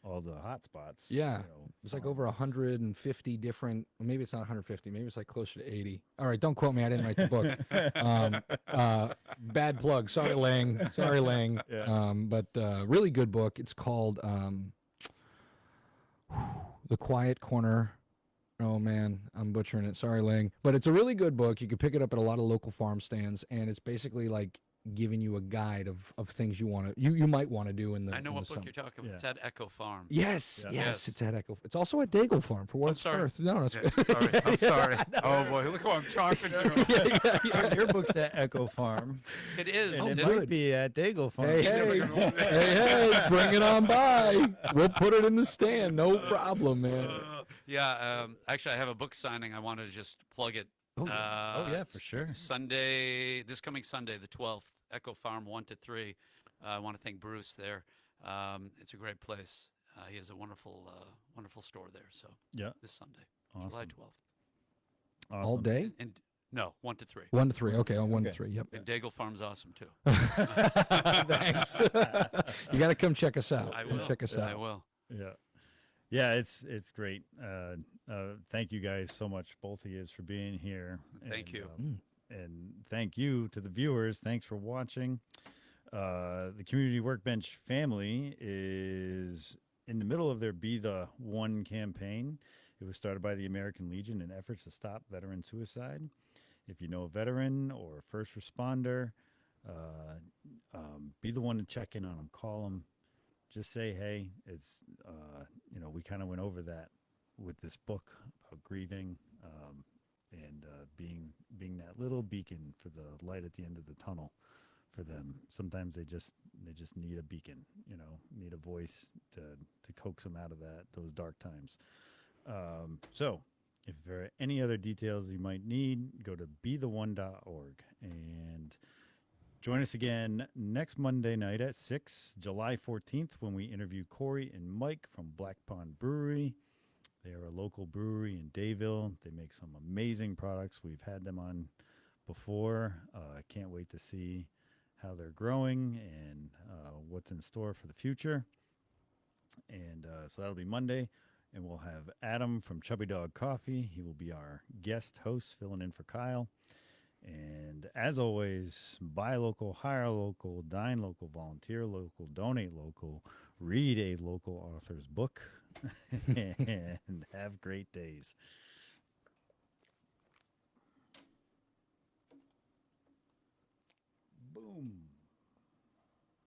Speaker 1: all the hot spots.
Speaker 3: Yeah. It's like over 150 different, maybe it's not 150, maybe it's like closer to 80. All right, don't quote me. I didn't write the book. Bad plug. Sorry, Lang.
Speaker 1: Yeah.
Speaker 3: But really good book. It's called The Quiet Corner. Oh, man, I'm butchering it. Sorry, Lang. But it's a really good book. You can pick it up at a lot of local farm stands, and it's basically like giving you a guide of things you might want to do in the
Speaker 2: I know
Speaker 3: in
Speaker 2: what
Speaker 3: the
Speaker 2: book
Speaker 3: summer.
Speaker 2: you're talking about. It's at Echo Farm.
Speaker 3: Yes,
Speaker 1: Yeah.
Speaker 3: yes,
Speaker 2: Yes.
Speaker 3: it's at Echo. It's also at Daigle Farm for what it's
Speaker 2: sorry.
Speaker 3: worth. No, it's
Speaker 2: Yeah,
Speaker 3: good.
Speaker 2: sorry. I'm sorry. Oh boy, look who I'm talking to.
Speaker 1: Your book's at Echo Farm.
Speaker 2: It is.
Speaker 1: And it
Speaker 2: It-
Speaker 1: might be at Daigle Farm.
Speaker 3: Hey, hey, bring it on by. We'll put it in the stand. No problem, man.
Speaker 2: Actually, I have a book signing. I wanted to just plug it.
Speaker 3: Oh,
Speaker 1: yeah, for sure.
Speaker 2: This coming Sunday, the 12th, Echo Farm 1 to 3. I want to thank Bruce there. It's a great place. He has a wonderful store there. So
Speaker 1: Yeah.
Speaker 2: this Sunday,
Speaker 1: Awesome.
Speaker 2: July 12th.
Speaker 1: Awesome.
Speaker 3: All day?
Speaker 2: And no, 1 to 3.
Speaker 3: 1 to 3. Okay, on 1 to
Speaker 1: Okay.
Speaker 3: 3. Yep.
Speaker 2: And Daigle Farm's awesome too.
Speaker 3: Thanks. You got to come check us out.
Speaker 2: I
Speaker 3: Come
Speaker 2: will.
Speaker 3: check us
Speaker 2: I
Speaker 3: out.
Speaker 2: will.
Speaker 1: Yeah, it's great. Thank you guys so much, both of you, for being here.
Speaker 2: Thank you.
Speaker 1: And thank you to the viewers. Thanks for watching. The Community Workbench family is in the middle of their Be the One campaign. It was started by the American Legion in efforts to stop veteran suicide. If you know a veteran or a first responder, be the one to check in on them. Call them. Just say, hey, it's, we kind of went over that with this book about grieving and being that little beacon for the light at the end of the tunnel for them. Sometimes they just need a beacon, need a voice to coax them out of those dark times. So if there are any other details you might need, go to betheone.org and join us again next Monday night at 6, July 14th, when we interview Corey and Mike from Black Pond Brewery. They are a local brewery in Dayville. They make some amazing products. We've had them on before. I can't wait to see how they're growing and what's in store for the future. And so that'll be Monday. And we'll have Adam from Chubby Dog Coffee. He will be our guest host, filling in for Kyle. And as always, buy local, hire local, dine local, volunteer local, donate local, read a local author's book, and have great days. Boom.